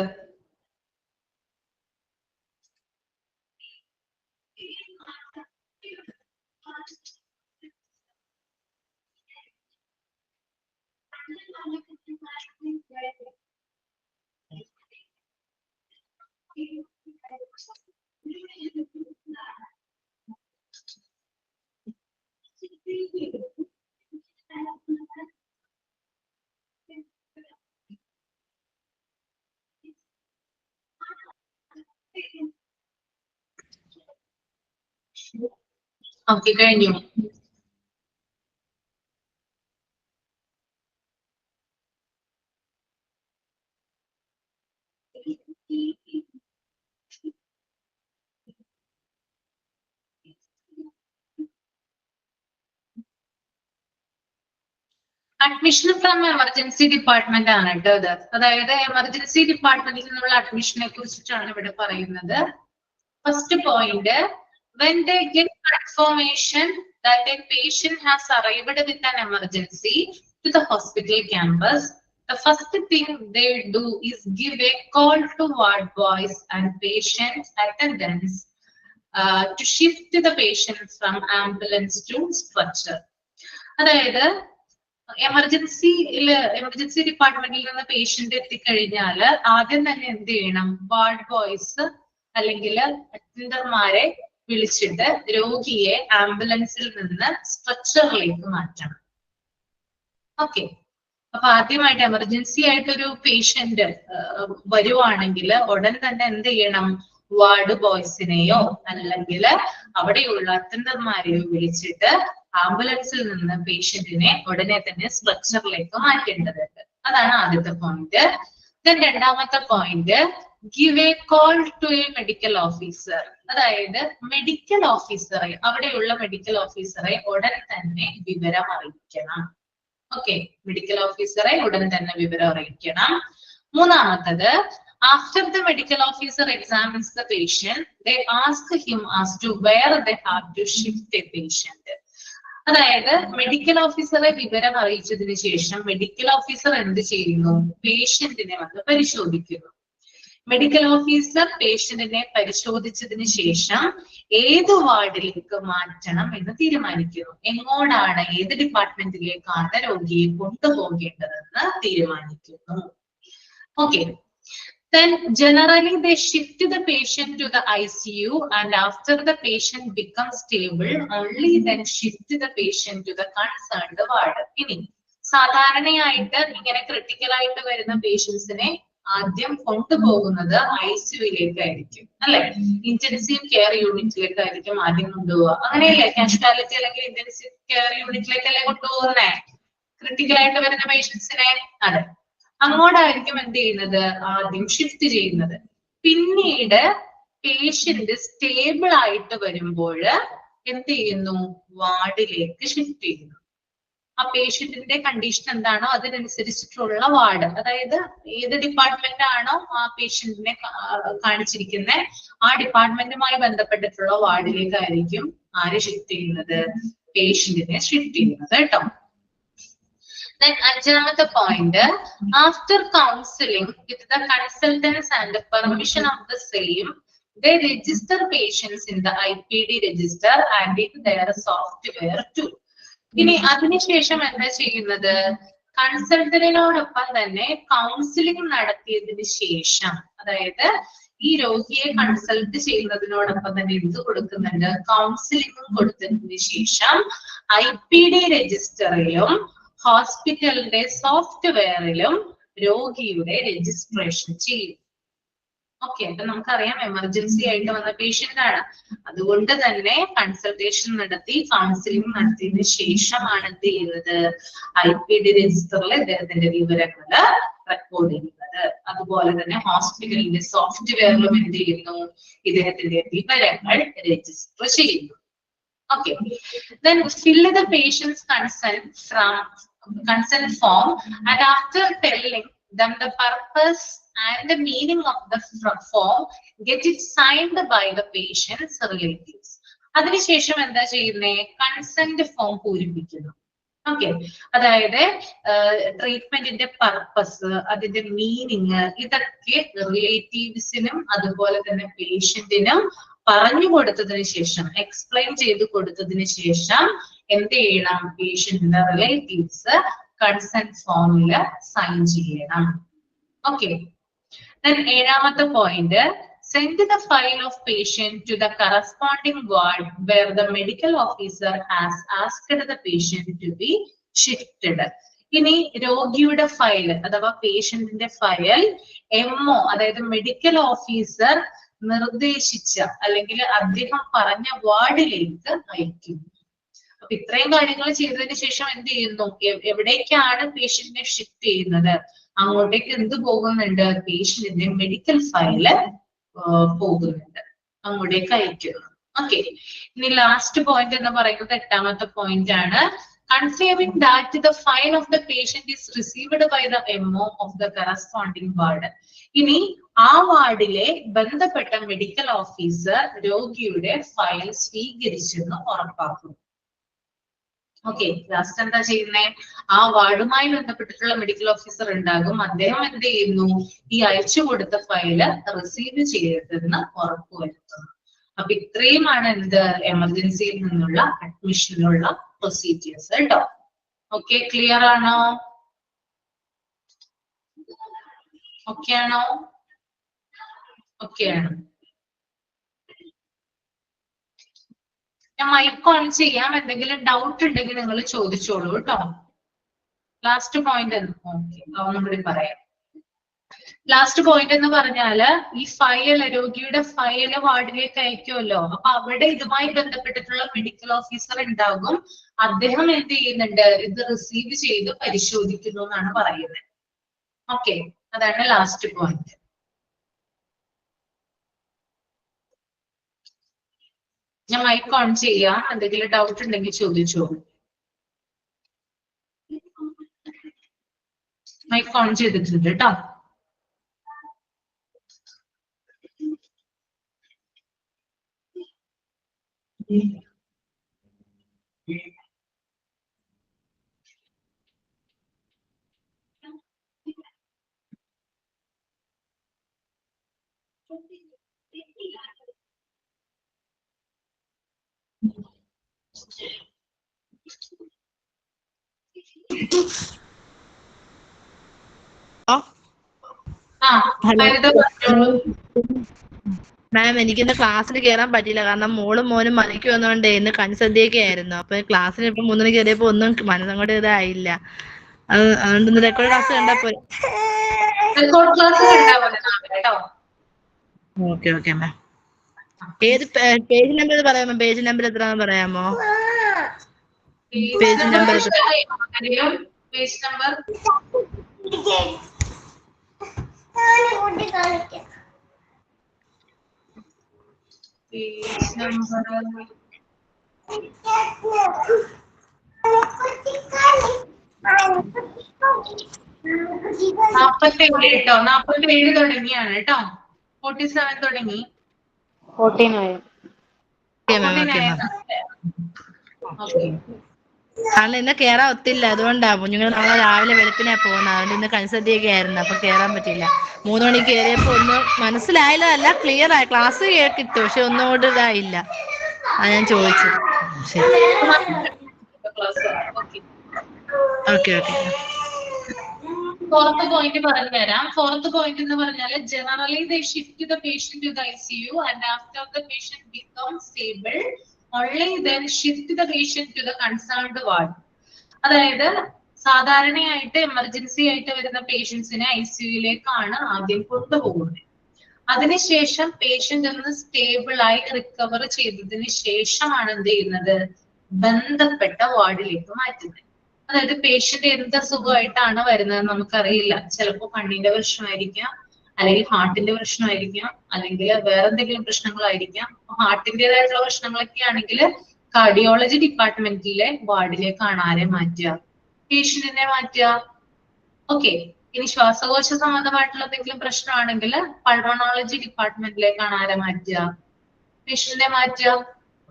Speaker 1: ഓക്കെ, കഴിഞ്ഞു. അഡ്മിഷൻ ഫ്രം എമർജൻസി ഡിപ്പാർട്ട്മെന്റ് ആണ് കേട്ടോ ഇത്. അതായത് എമർജൻസി ഡിപ്പാർട്ട്മെന്റിൽ നിന്നുള്ള അഡ്മിഷനെ കുറിച്ചിട്ടാണ് ഇവിടെ പറയുന്നത്. First point, when they get confirmation that a patient has arrived with an emergency to the hospital campus, the first thing they do is give a call to ward boys and patient attendants to shift the patient from ambulance to stretcher. അതായത് emergency ഡിപ്പാർട്ട്മെന്റിൽ നിന്ന് patient എത്തിക്കഴിഞ്ഞാൽ ആദ്യം തന്നെ എന്ത് ചെയ്യണം? Ward boys അല്ലെങ്കിൽ അറ്റൻഡർമാരെ വിളിച്ചിട്ട് രോഗിയെ ആംബുലൻസിൽ നിന്ന് സ്ട്രെച്ചറിലേക്ക് മാറ്റണം. ഓക്കെ, അപ്പൊ ആദ്യമായിട്ട് എമർജൻസി ആയിട്ടൊരു പേഷ്യന്റ് വരുവാണെങ്കിൽ ഉടൻ തന്നെ എന്ത് ചെയ്യണം? വാർഡ് ബോയ്സിനെയോ അല്ലെങ്കിൽ അവിടെയുള്ള അറ്റൻഡർമാരെയോ വിളിച്ചിട്ട് ആംബുലൻസിൽ നിന്ന് പേഷ്യന്റിനെ ഉടനെ തന്നെ സ്ട്രെച്ചറിലേക്ക് മാറ്റേണ്ടതുണ്ട്. അതാണ് ആദ്യത്തെ പോയിന്റ്. രണ്ടാമത്തെ point, give a call to a medical officer. അതായത് മെഡിക്കൽ ഓഫീസറെ, അവിടെയുള്ള മെഡിക്കൽ ഓഫീസറെ ഉടൻ തന്നെ വിവരം അറിയിക്കണം. ഓക്കെ, മെഡിക്കൽ ഓഫീസറെ ഉടൻ തന്നെ വിവരം അറിയിക്കണം. മൂന്നാമത്തത്, after the medical officer examines the patient, they ask him as to where they have to shift a patient. അതായത് മെഡിക്കൽ ഓഫീസറെ വിവരം അറിയിച്ചതിന് ശേഷം മെഡിക്കൽ ഓഫീസർ എന്ത് ചെയ്യുന്നു? പേഷ്യന്റിനെ വന്ന് പരിശോധിക്കുന്നു. മെഡിക്കൽ ഓഫീസർ പേഷ്യന്റിനെ പരിശോധിച്ചതിന് ശേഷം ഏത് വാർഡിലേക്ക് മാറ്റണം എന്ന് തീരുമാനിക്കുന്നു. എങ്ങോട്ടാണ്, ഏത് ഡിപ്പാർട്ട്മെന്റിലേക്കാണ് രോഗിയെ കൊണ്ടുപോകേണ്ടതെന്ന് തീരുമാനിക്കുന്നു. Okay, then generally they shift the patient to the ICU, and after the patient becomes stable, only then shift the patient to the concerned ward. ഇനി സാധാരണയായിട്ട് ഇങ്ങനെ ക്രിട്ടിക്കൽ ആയിട്ട് വരുന്ന പേഷ്യൻസിനെ ആദ്യം കൊണ്ടുപോകുന്നത് ICUയിലേക്കായിരിക്കും, അല്ലെ? ഇന്റൻസീവ് കെയർ യൂണിറ്റിലേക്കായിരിക്കും ആദ്യം കൊണ്ടുപോവുക. അങ്ങനെയല്ലേ? കാഷ്വാലിറ്റി അല്ലെങ്കിൽ ഇന്റൻസീവ് കെയർ യൂണിറ്റിലേക്കല്ലേ കൊണ്ടുപോകുന്നേ ക്രിട്ടിക്കൽ ആയിട്ട് വരുന്ന പേഷ്യൻസിനെ? അതെ, അങ്ങോട്ടായിരിക്കും എന്ത് ചെയ്യുന്നത്? ആദ്യം ഷിഫ്റ്റ് ചെയ്യുന്നത്. പിന്നീട് പേഷ്യന്റ് സ്റ്റേബിൾ ആയിട്ട് വരുമ്പോൾ എന്ത് ചെയ്യുന്നു? വാർഡിലേക്ക് ഷിഫ്റ്റ് ചെയ്യുന്നു. ആ പേഷ്യന്റിന്റെ കണ്ടീഷൻ എന്താണോ അതിനനുസരിച്ചിട്ടുള്ള വാർഡ്, അതായത് ഏത് ഡിപ്പാർട്ട്മെന്റ് ആണോ ആ പേഷ്യന്റിനെ കാണിച്ചിരിക്കുന്നത് ആ ഡിപ്പാർട്ട്മെന്റുമായി ബന്ധപ്പെട്ടിട്ടുള്ള വാർഡിലേക്കായിരിക്കും ആര് ഷിഫ്റ്റ് ചെയ്യുന്നത്? പേഷ്യന്റിനെ ഷിഫ്റ്റ് ചെയ്യുന്നത് കേട്ടോ. Then അഞ്ചാമത്തെ point, after counseling with the consultants and the permission of the same, they register patients in the IPD register and in their software too. ഇനി അതിനുശേഷം എന്താ ചെയ്യുന്നത്? കൺസൾട്ടന്റിനോടൊപ്പം തന്നെ കൗൺസിലിംഗ് നടത്തിയതിന് ശേഷം, അതായത് ഈ രോഗിയെ കൺസൾട്ട് ചെയ്യുന്നതിനോടൊപ്പം തന്നെ എന്ത് കൊടുക്കുന്നുണ്ട്? കൗൺസിലിംഗും കൊടുത്തതിന് ശേഷം IPD രജിസ്റ്ററിലും ഹോസ്പിറ്റലിന്റെ സോഫ്റ്റ്വെയറിലും രോഗിയുടെ രജിസ്ട്രേഷൻ ചെയ്യും. ഓക്കെ, അപ്പൊ നമുക്കറിയാം എമർജൻസി ആയിട്ട് വന്ന പേഷ്യന്റ് ആണ്, അതുകൊണ്ട് തന്നെ കൺസൾട്ടേഷൻ നടത്തി കൗൺസിലിംഗ് നടത്തിയതിനു ശേഷമാണ് എന്ത് ചെയ്യുന്നത്? IPD രജിസ്റ്ററിൽ ഇദ്ദേഹത്തിന്റെ വിവരങ്ങൾ റെക്കോർഡ് ചെയ്യുന്നത്. അതുപോലെ തന്നെ ഹോസ്പിറ്റലിന്റെ സോഫ്റ്റ്വെയറിലും എന്ത് ചെയ്യുന്നു? ഇദ്ദേഹത്തിന്റെ വിവരങ്ങൾ രജിസ്റ്റർ ചെയ്യുന്നു. Okay, then fill the patient's consent form, and after telling them the purpose and the meaning of the form, get it signed by the patient's relatives. അതിനുശേഷം എന്താ ചെയ്യുന്നേ? കൺസെന്റ് ഫോം പൂരിപ്പിക്കുന്നു. ഓക്കെ, അതായത് ട്രീറ്റ്മെന്റിന്റെ പർപ്പസ്, അതിന്റെ meaning, ഇതൊക്കെ റിലേറ്റീവ്സിനും അതുപോലെ തന്നെ പേഷ്യന്റിനും പറഞ്ഞു കൊടുത്തതിന് ശേഷം, എക്സ്പ്ലെയിൻ ചെയ്ത് കൊടുത്തതിന് ശേഷം എന്ത് ചെയ്യണം? പേഷ്യന്റിന്റെ റിലേറ്റീവ്സ് കൺസെന്റ് ഫോമില് സൈൻ ചെയ്യണം. ഓക്കെ, ഏഴാമത്തെ point, send the file of patient to the corresponding ward where the medical officer has asked the patient to be shifted. ഇനി രോഗിയുടെ ഫയൽ അഥവാ പേഷ്യന്റിന്റെ ഫയൽ MO, അതായത് മെഡിക്കൽ ഓഫീസർ നിർദ്ദേശിച്ച അല്ലെങ്കിൽ അദ്ദേഹം പറഞ്ഞ വാർഡിലേക്ക് അയക്കുന്നു. അപ്പൊ ഇത്രയും കാര്യങ്ങൾ ചെയ്തതിന് ശേഷം എന്ത് ചെയ്യുന്നു? എവിടേക്കാണ് പേഷ്യന്റിനെ ഷിഫ്റ്റ് ചെയ്യുന്നത്? അങ്ങോട്ടേക്ക് എന്ത് പോകുന്നുണ്ട്? പേഷ്യന്റിന്റെ മെഡിക്കൽ ഫയല് പോകുന്നുണ്ട്, അങ്ങോട്ടേക്ക് അയക്കുന്നു. ഓക്കെ, ഇനി ലാസ്റ്റ് പോയിന്റ് എന്ന് പറയുന്നത് എട്ടാമത്തെ പോയിന്റ് ആണ്. Confirming that the file of the patient is received by the MO of the corresponding ward. ഇനി ആ വാർഡിലെ ബന്ധപ്പെട്ട മെഡിക്കൽ ഓഫീസർ രോഗിയുടെ ഫയൽ സ്വീകരിച്ചെന്ന് ഉറപ്പാക്കുന്നു. ഓക്കെ, ലാസ്റ്റ് എന്താ ചെയ്യുന്നേ? ആ വാർഡുമായി ബന്ധപ്പെട്ടിട്ടുള്ള മെഡിക്കൽ ഓഫീസർ ഉണ്ടാകും, അദ്ദേഹം എന്ത് ചെയ്യുന്നു? ഈ അയച്ചു കൊടുത്ത ഫയല് റിസീവ് ചെയ്തതെന്ന് ഉറപ്പുവരുത്തുന്നു. അപ്പൊ ഇത്രയുമാണ് എന്ത്? എമർജൻസിയിൽ നിന്നുള്ള അഡ്മിഷനുള്ള പ്രൊസീജിയേഴ്സ് കേട്ടോ. ഓക്കെ, ക്ലിയർ ആണോ? ഓക്കെ ആണോ? ഓക്കെ ആണ്. ഞാൻ മൈക്ക് ഓൺ ചെയ്യാം. എന്തെങ്കിലും ഡൗട്ട് ഉണ്ടെങ്കിൽ നിങ്ങൾ ചോദിച്ചോളൂ കേട്ടോ. ലാസ്റ്റ് പോയിന്റ് ഒന്നുകൂടി പറയാം. ലാസ്റ്റ് പോയിന്റ് എന്ന് പറഞ്ഞാല് ഈ ഫയല്, രോഗിയുടെ ഫയല് വാർഡിലേക്ക് അയക്കുമല്ലോ. അപ്പൊ അവിടെ ഇതുമായി ബന്ധപ്പെട്ടിട്ടുള്ള മെഡിക്കൽ ഓഫീസർ ഉണ്ടാകും. അദ്ദേഹം എന്ത് ചെയ്യുന്നുണ്ട്? ഇത് റിസീവ് ചെയ്ത് പരിശോധിക്കുന്നു എന്നാണ് പറയുന്നത്. ഓക്കെ, അതാണ് ലാസ്റ്റ് പോയിന്റ്. ഞാൻ മൈക്ക് ഓൺ ചെയ്യാം. എന്തെങ്കിലും ഡൗട്ട് ഉണ്ടെങ്കിൽ ചോദിച്ചോളൂ. മൈക്ക് ഓൺ ചെയ്തിട്ടുണ്ട് കേട്ടോ.
Speaker 4: മാം, എനിക്കിന്ന് ക്ലാസ്സിൽ കയറാൻ പറ്റില്ല. കാരണം മോളും മോനും മലയ്ക്ക് വന്നോണ്ട് ഇന്ന് കൺസദ്യയൊക്കെ ആയിരുന്നു. അപ്പൊ ക്ലാസ്സിൽ ഇപ്പൊ 3 മണിക്ക് കയറിയപ്പോ ഒന്നും മനസ്സങ്ങോട്ട് ഇതായില്ല. അതുകൊണ്ട് ഇന്ന് റെക്കോർഡ് ക്ലാസ് കണ്ടാ പോയി. Okay okay ma'am. ഏത് പേജ് നമ്പർ പറയാമോ? പേജ് നമ്പർ എത്രയാണെന്ന് പറയാമോ? പേജ് നമ്പർ
Speaker 1: പേജ് നമ്പർ കേട്ടോ. 47 തുടങ്ങിയാണ് കേട്ടോ. 47 തുടങ്ങി.
Speaker 2: 49.
Speaker 4: കാരണം ഇന്ന് കേറാൻ ഒത്തില്ല. അതുകൊണ്ടാ കുഞ്ഞുങ്ങൾ നാളെ രാവിലെ വെളുപ്പിനാ പോകുന്നത്. അതുകൊണ്ട് ഇന്ന് കൺസദ്യയൊക്കെ ആയിരുന്നു. അപ്പൊ കേറാൻ പറ്റില്ല. 3 മണിക്ക് കയറിയപ്പോ ഒന്നും മനസ്സിലായില്ലതല്ല, ക്ലിയർ ആയി. ക്ലാസ് കിട്ടും, പക്ഷെ ഒന്നുകൂടെ ഇതായില്ല. അത് ഞാൻ ചോദിച്ചു. Okay okay.
Speaker 1: ഫോർത്ത് പോയിന്റ് പറഞ്ഞുതരാം. ഫോർത്ത് പോയിന്റ് എന്ന് പറഞ്ഞാൽ generally they shift the patient to the ICU and after the patient become stable only then shift the patient to the concerned ward. അതായത് സാധാരണയായിട്ട് എമർജൻസി ആയിട്ട് വരുന്ന പേഷ്യൻസിനെ ICUയിലേക്കാണ് ആദ്യം കൊണ്ടുപോകുന്നത്. അതിനുശേഷം പേഷ്യന്റ് ഒന്ന് സ്റ്റേബിൾ ആയി റിക്കവർ ചെയ്തതിന് ശേഷമാണ് എന്ത് ചെയ്യുന്നത്? ബന്ധപ്പെട്ട വാർഡിലേക്ക് മാറ്റുന്നത്. അതായത് പേഷ്യന്റ് എന്ത് അസുഖമായിട്ടാണ് വരുന്നത് നമുക്കറിയില്ല. ചിലപ്പോൾ കണ്ണിന്റെ പ്രശ്നമായിരിക്കാം, അല്ലെങ്കിൽ ഹാർട്ടിന്റെ പ്രശ്നമായിരിക്കാം, അല്ലെങ്കിൽ വേറെ എന്തെങ്കിലും പ്രശ്നങ്ങളായിരിക്കാം. ഹാർട്ടിന്റേതായിട്ടുള്ള പ്രശ്നങ്ങളൊക്കെ ആണെങ്കിൽ കാർഡിയോളജി ഡിപ്പാർട്ട്മെന്റിലെ വാർഡിലേക്കാണ് ആരെ മാറ്റുക? പേഷ്യന്റിനെ മാറ്റുക. ഓക്കെ. ഇനി ശ്വാസകോശ സംബന്ധമായിട്ടുള്ള എന്തെങ്കിലും പ്രശ്നമാണെങ്കിൽ പൾമണോളജി ഡിപ്പാർട്ട്മെന്റിലേക്കാണ് ആരെ മാറ്റുക? പേഷ്യന്റിനെ മാറ്റുക.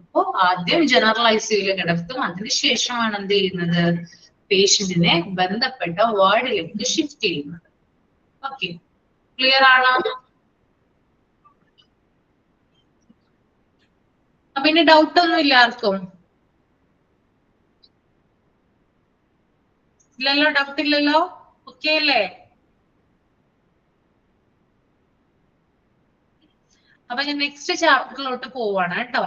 Speaker 1: അപ്പോ ആദ്യം ജനറൽ ICUയിൽ കിടത്തും. അതിനുശേഷമാണ് എന്ത് ചെയ്യുന്നത്? പേഷ്യന്റിനെ ബന്ധപ്പെട്ട വാർഡിലേക്ക് ഷിഫ്റ്റ് ചെയ്യുന്നത്. ഓക്കെ, ക്ലിയർ ആണോ? അപ്പൊ ഇനി ഡൗട്ട് ഒന്നും ഇല്ല ആർക്കും? ഇല്ലല്ലോ, ഡൗട്ട് ഇല്ലല്ലോ? ഓക്കെ അല്ലേ? അപ്പൊ ഞാൻ നെക്സ്റ്റ് ചാപ്റ്ററിലോട്ട് പോവാണ് കേട്ടോ.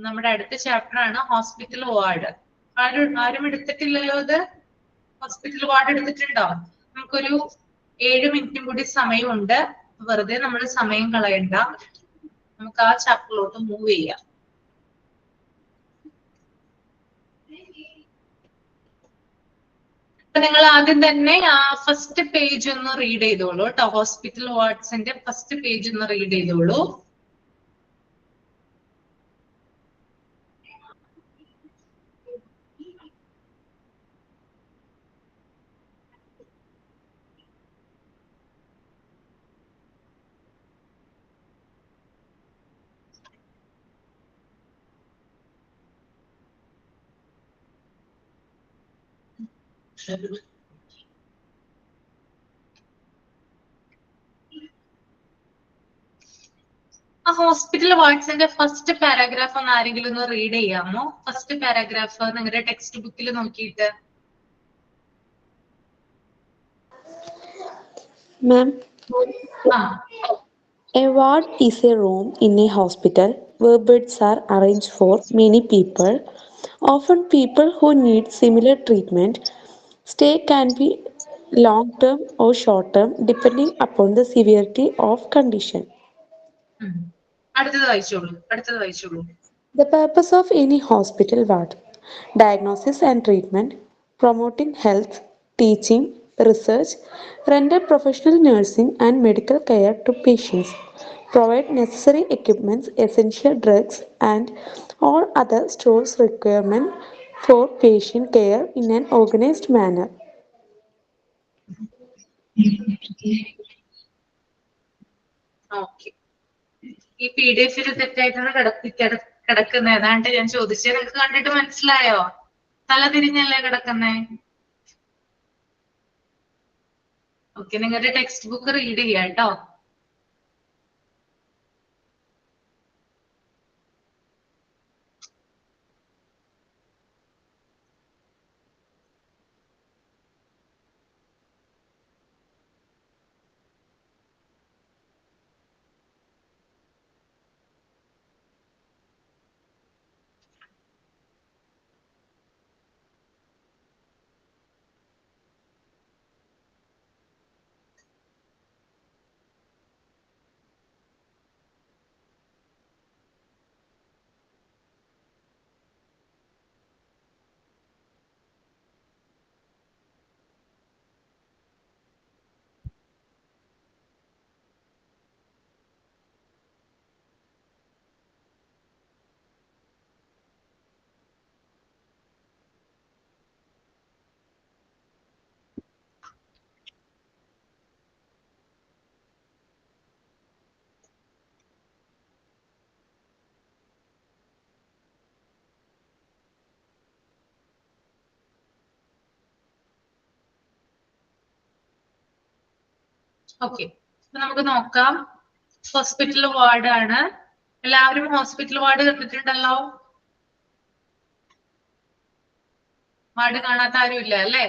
Speaker 1: നമ്മുടെ അടുത്ത ചാപ്റ്റർ ആണ് ഹോസ്പിറ്റൽ വാർഡ്. ആരും എടുത്തിട്ടില്ലല്ലോ ഇത്? ഹോസ്പിറ്റൽ വാർഡ് എടുത്തിട്ടുണ്ടോ? നമുക്കൊരു 7 മിനിറ്റും കൂടി സമയമുണ്ട്. വെറുതെ നമ്മൾ സമയം കളയണ്ട. നമുക്ക് ആ ചാപ്റ്ററിലോട്ട് മൂവ് ചെയ്യാം. അപ്പൊ നിങ്ങൾ ആദ്യം തന്നെ ആ ഫസ്റ്റ് പേജ് ഒന്ന് റീഡ് ചെയ്തോളൂ കേട്ടോ. ഹോസ്പിറ്റൽ വാർഡ്സിന്റെ ഫസ്റ്റ് പേജ് ഒന്ന് റീഡ് ചെയ്തോളൂ. ആ ഹോസ്പിറ്റൽ വാർഡ്സിന്റെ ഫസ്റ്റ് പാരാഗ്രാഫ് ഒന്ന് ആരെങ്കിലും ഒന്ന് റീഡ് ചെയ്യാമോ? ഫസ്റ്റ് പാരാഗ്രാഫ് നിങ്ങളുടെ ടെക്സ്റ്റ് ബുക്കിൽ നോക്കിയിട്ട്.
Speaker 3: Ma'am,
Speaker 1: ആ
Speaker 3: a ward is a room in a hospital where beds are arranged for many people, often people who need similar treatment. Stay can be long term or short term depending upon the severity of condition.
Speaker 1: ഉം. അടുത്തത് വായിച്ചോളൂ.
Speaker 3: The purpose of any hospital ward: diagnosis and treatment, promoting health, teaching, research, render professional nursing and medical care to patients, provide necessary equipments, essential drugs, and all other stores requirement for patient care in an organized manner.
Speaker 1: Okay. ഈ PDF തെറ്റായിട്ടാണ് കിടക്കുന്നത്. ഏതാണ്ട് ഞാൻ ചോദിച്ചത് നിങ്ങൾക്ക് കണ്ടിട്ട് മനസ്സിലായോ? തല തിരിഞ്ഞല്ലേ കിടക്കുന്നേ? Okay, നിങ്ങളുടെ ടെക്സ്റ്റ് ബുക്ക് റീഡ് ചെയ്യാം കേട്ടോ. ഓക്കെ, അപ്പൊ നമുക്ക് നോക്കാം. ഹോസ്പിറ്റൽ വാർഡ് ആണ്. എല്ലാവരും ഹോസ്പിറ്റൽ വാർഡ് കണ്ടിട്ടുണ്ടല്ലോ. വാർഡ് കാണാത്ത ആരും ഇല്ല അല്ലേ?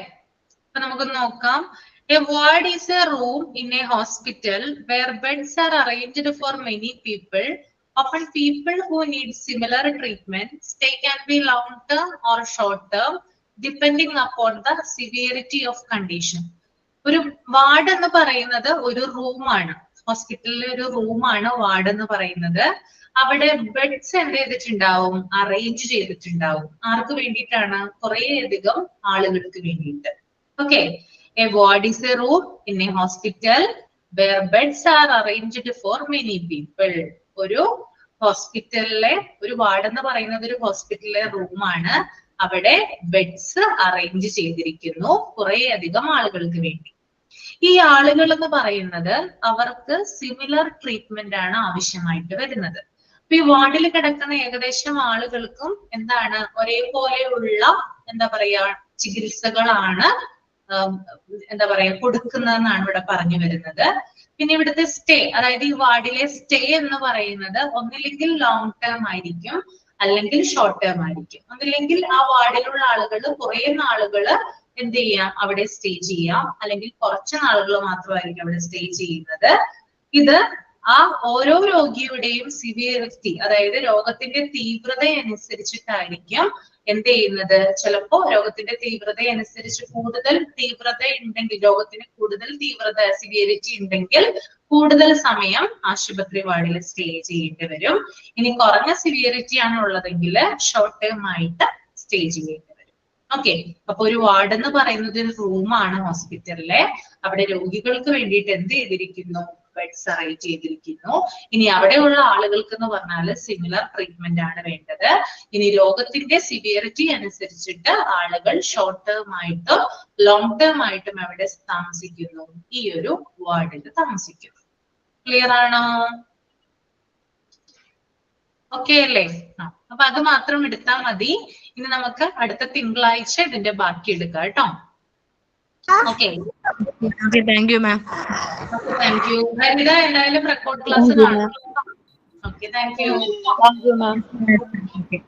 Speaker 1: അപ്പൊ നമുക്ക് നോക്കാം. A ward is a room in a hospital where beds are arranged for many people, often people who need similar treatment. Stay can be long term or short term depending upon the severity of condition. ഒരു ward എന്ന് പറയുന്നത് ഒരു റൂമാണ്. ഹോസ്പിറ്റലിലെ ഒരു റൂമാണ് ward എന്ന് പറയുന്നത്. അവിടെ ബെഡ്സ് എന്ത് ചെയ്തിട്ടുണ്ടാവും? അറേഞ്ച് ചെയ്തിട്ടുണ്ടാവും. ആർക്ക് വേണ്ടിയിട്ടാണ്? കുറേ അധികം ആളുകൾക്ക് വേണ്ടിയിട്ട്. Okay, a ward is a room in a hospital where beds are arranged for many people. ഒരു ഹോസ്പിറ്റലിലെ ഒരു വാർഡ് എന്ന് പറയുന്നത് ഒരു ഹോസ്പിറ്റലിലെ റൂമാണ്. അവിടെ ബെഡ്സ് അറേഞ്ച് ചെയ്തിരിക്കുന്നു കുറെ അധികം ആളുകൾക്ക് വേണ്ടി. ഈ ആളുകൾ എന്ന് പറയുന്നത് അവർക്ക് സിമിലർ ട്രീറ്റ്മെന്റ് ആണ് ആവശ്യമായിട്ട് വരുന്നത്. അപ്പൊ ഈ വാർഡിൽ കിടക്കുന്ന ഏകദേശം ആളുകൾക്കും എന്താണ് ഒരേപോലെയുള്ള എന്താ പറയാ ചികിത്സകളാണ് എന്താ പറയാ കൊടുക്കുന്നതെന്നാണ് ഇവിടെ പറഞ്ഞു വരുന്നത്. പിന്നെ ഇവിടുത്തെ സ്റ്റേ, അതായത് ഈ വാർഡിലെ സ്റ്റേ എന്ന് പറയുന്നത് ഒന്നില്ലെങ്കിൽ ലോങ് ടേം ആയിരിക്കും, അല്ലെങ്കിൽ ഷോർട്ട് ടേം ആയിരിക്കും. ഒന്നില്ലെങ്കിൽ ആ വാർഡിലുള്ള ആളുകൾ കുറെ നാളുകള് എന്ത് ചെയ്യാം? അവിടെ സ്റ്റേ ചെയ്യാം, അല്ലെങ്കിൽ കുറച്ച് നാളുകൾ മാത്രമായിരിക്കും അവിടെ സ്റ്റേ ചെയ്യുന്നത്. ഇത് ആ ഓരോ രോഗിയുടെയും സിവിയറിറ്റി, അതായത് രോഗത്തിന്റെ തീവ്രത അനുസരിച്ചിട്ടായിരിക്കും എന്ത് ചെയ്യുന്നത്. ചിലപ്പോ രോഗത്തിന്റെ തീവ്രത അനുസരിച്ച് കൂടുതൽ തീവ്രത ഉണ്ടെങ്കിൽ, രോഗത്തിന് കൂടുതൽ തീവ്രത സിവിയറിറ്റി ഉണ്ടെങ്കിൽ കൂടുതൽ സമയം ആശുപത്രി വാർഡിൽ സ്റ്റേ ചെയ്യേണ്ടി വരും. ഇനി കുറഞ്ഞ സിവിയറിറ്റി ആണ് ഉള്ളതെങ്കിൽ ഷോർട്ട് ടേം ആയിട്ട് സ്റ്റേ ചെയ്യേണ്ടി വരും. ഓക്കെ, അപ്പൊ ഒരു വാർഡ് എന്ന് പറയുന്നത് ഒരു റൂമാണ് ഹോസ്പിറ്റലിലെ. അവിടെ രോഗികൾക്ക് വേണ്ടിയിട്ട് എന്ത് ചെയ്തിരിക്കുന്നു? ബെഡ്സ് അറേഞ്ച് ചെയ്തിരിക്കുന്നു. ഇനി അവിടെയുള്ള ആളുകൾക്ക് എന്ന് പറഞ്ഞാൽ സിമിലർ ട്രീറ്റ്മെന്റ് ആണ് വേണ്ടത്. ഇനി രോഗത്തിന്റെ സിവിയറിറ്റി അനുസരിച്ചിട്ട് ആളുകൾ ഷോർട്ട് ടേം ആയിട്ടും ലോങ് ടേം ആയിട്ടും അവിടെ താമസിക്കുന്നു, ഈ ഒരു വാർഡിൽ താമസിക്കുന്നു. ക്ലിയർ ആണോ? ഓക്കെ അല്ലേ? അപ്പൊ അത് മാത്രം എടുത്താൽ മതി. ഇനി നമുക്ക് അടുത്ത തിങ്കളാഴ്ച ഇതിന്റെ ബാക്കി എടുക്കാം കേട്ടോ. Okay,
Speaker 4: thank you ma'am.
Speaker 1: Thank you. Haritha എന്തായാലും റെക്കോർഡ് ക്ലാസ് കാണും. Okay, thank you.
Speaker 2: Thank you, ma'am.
Speaker 4: Okay.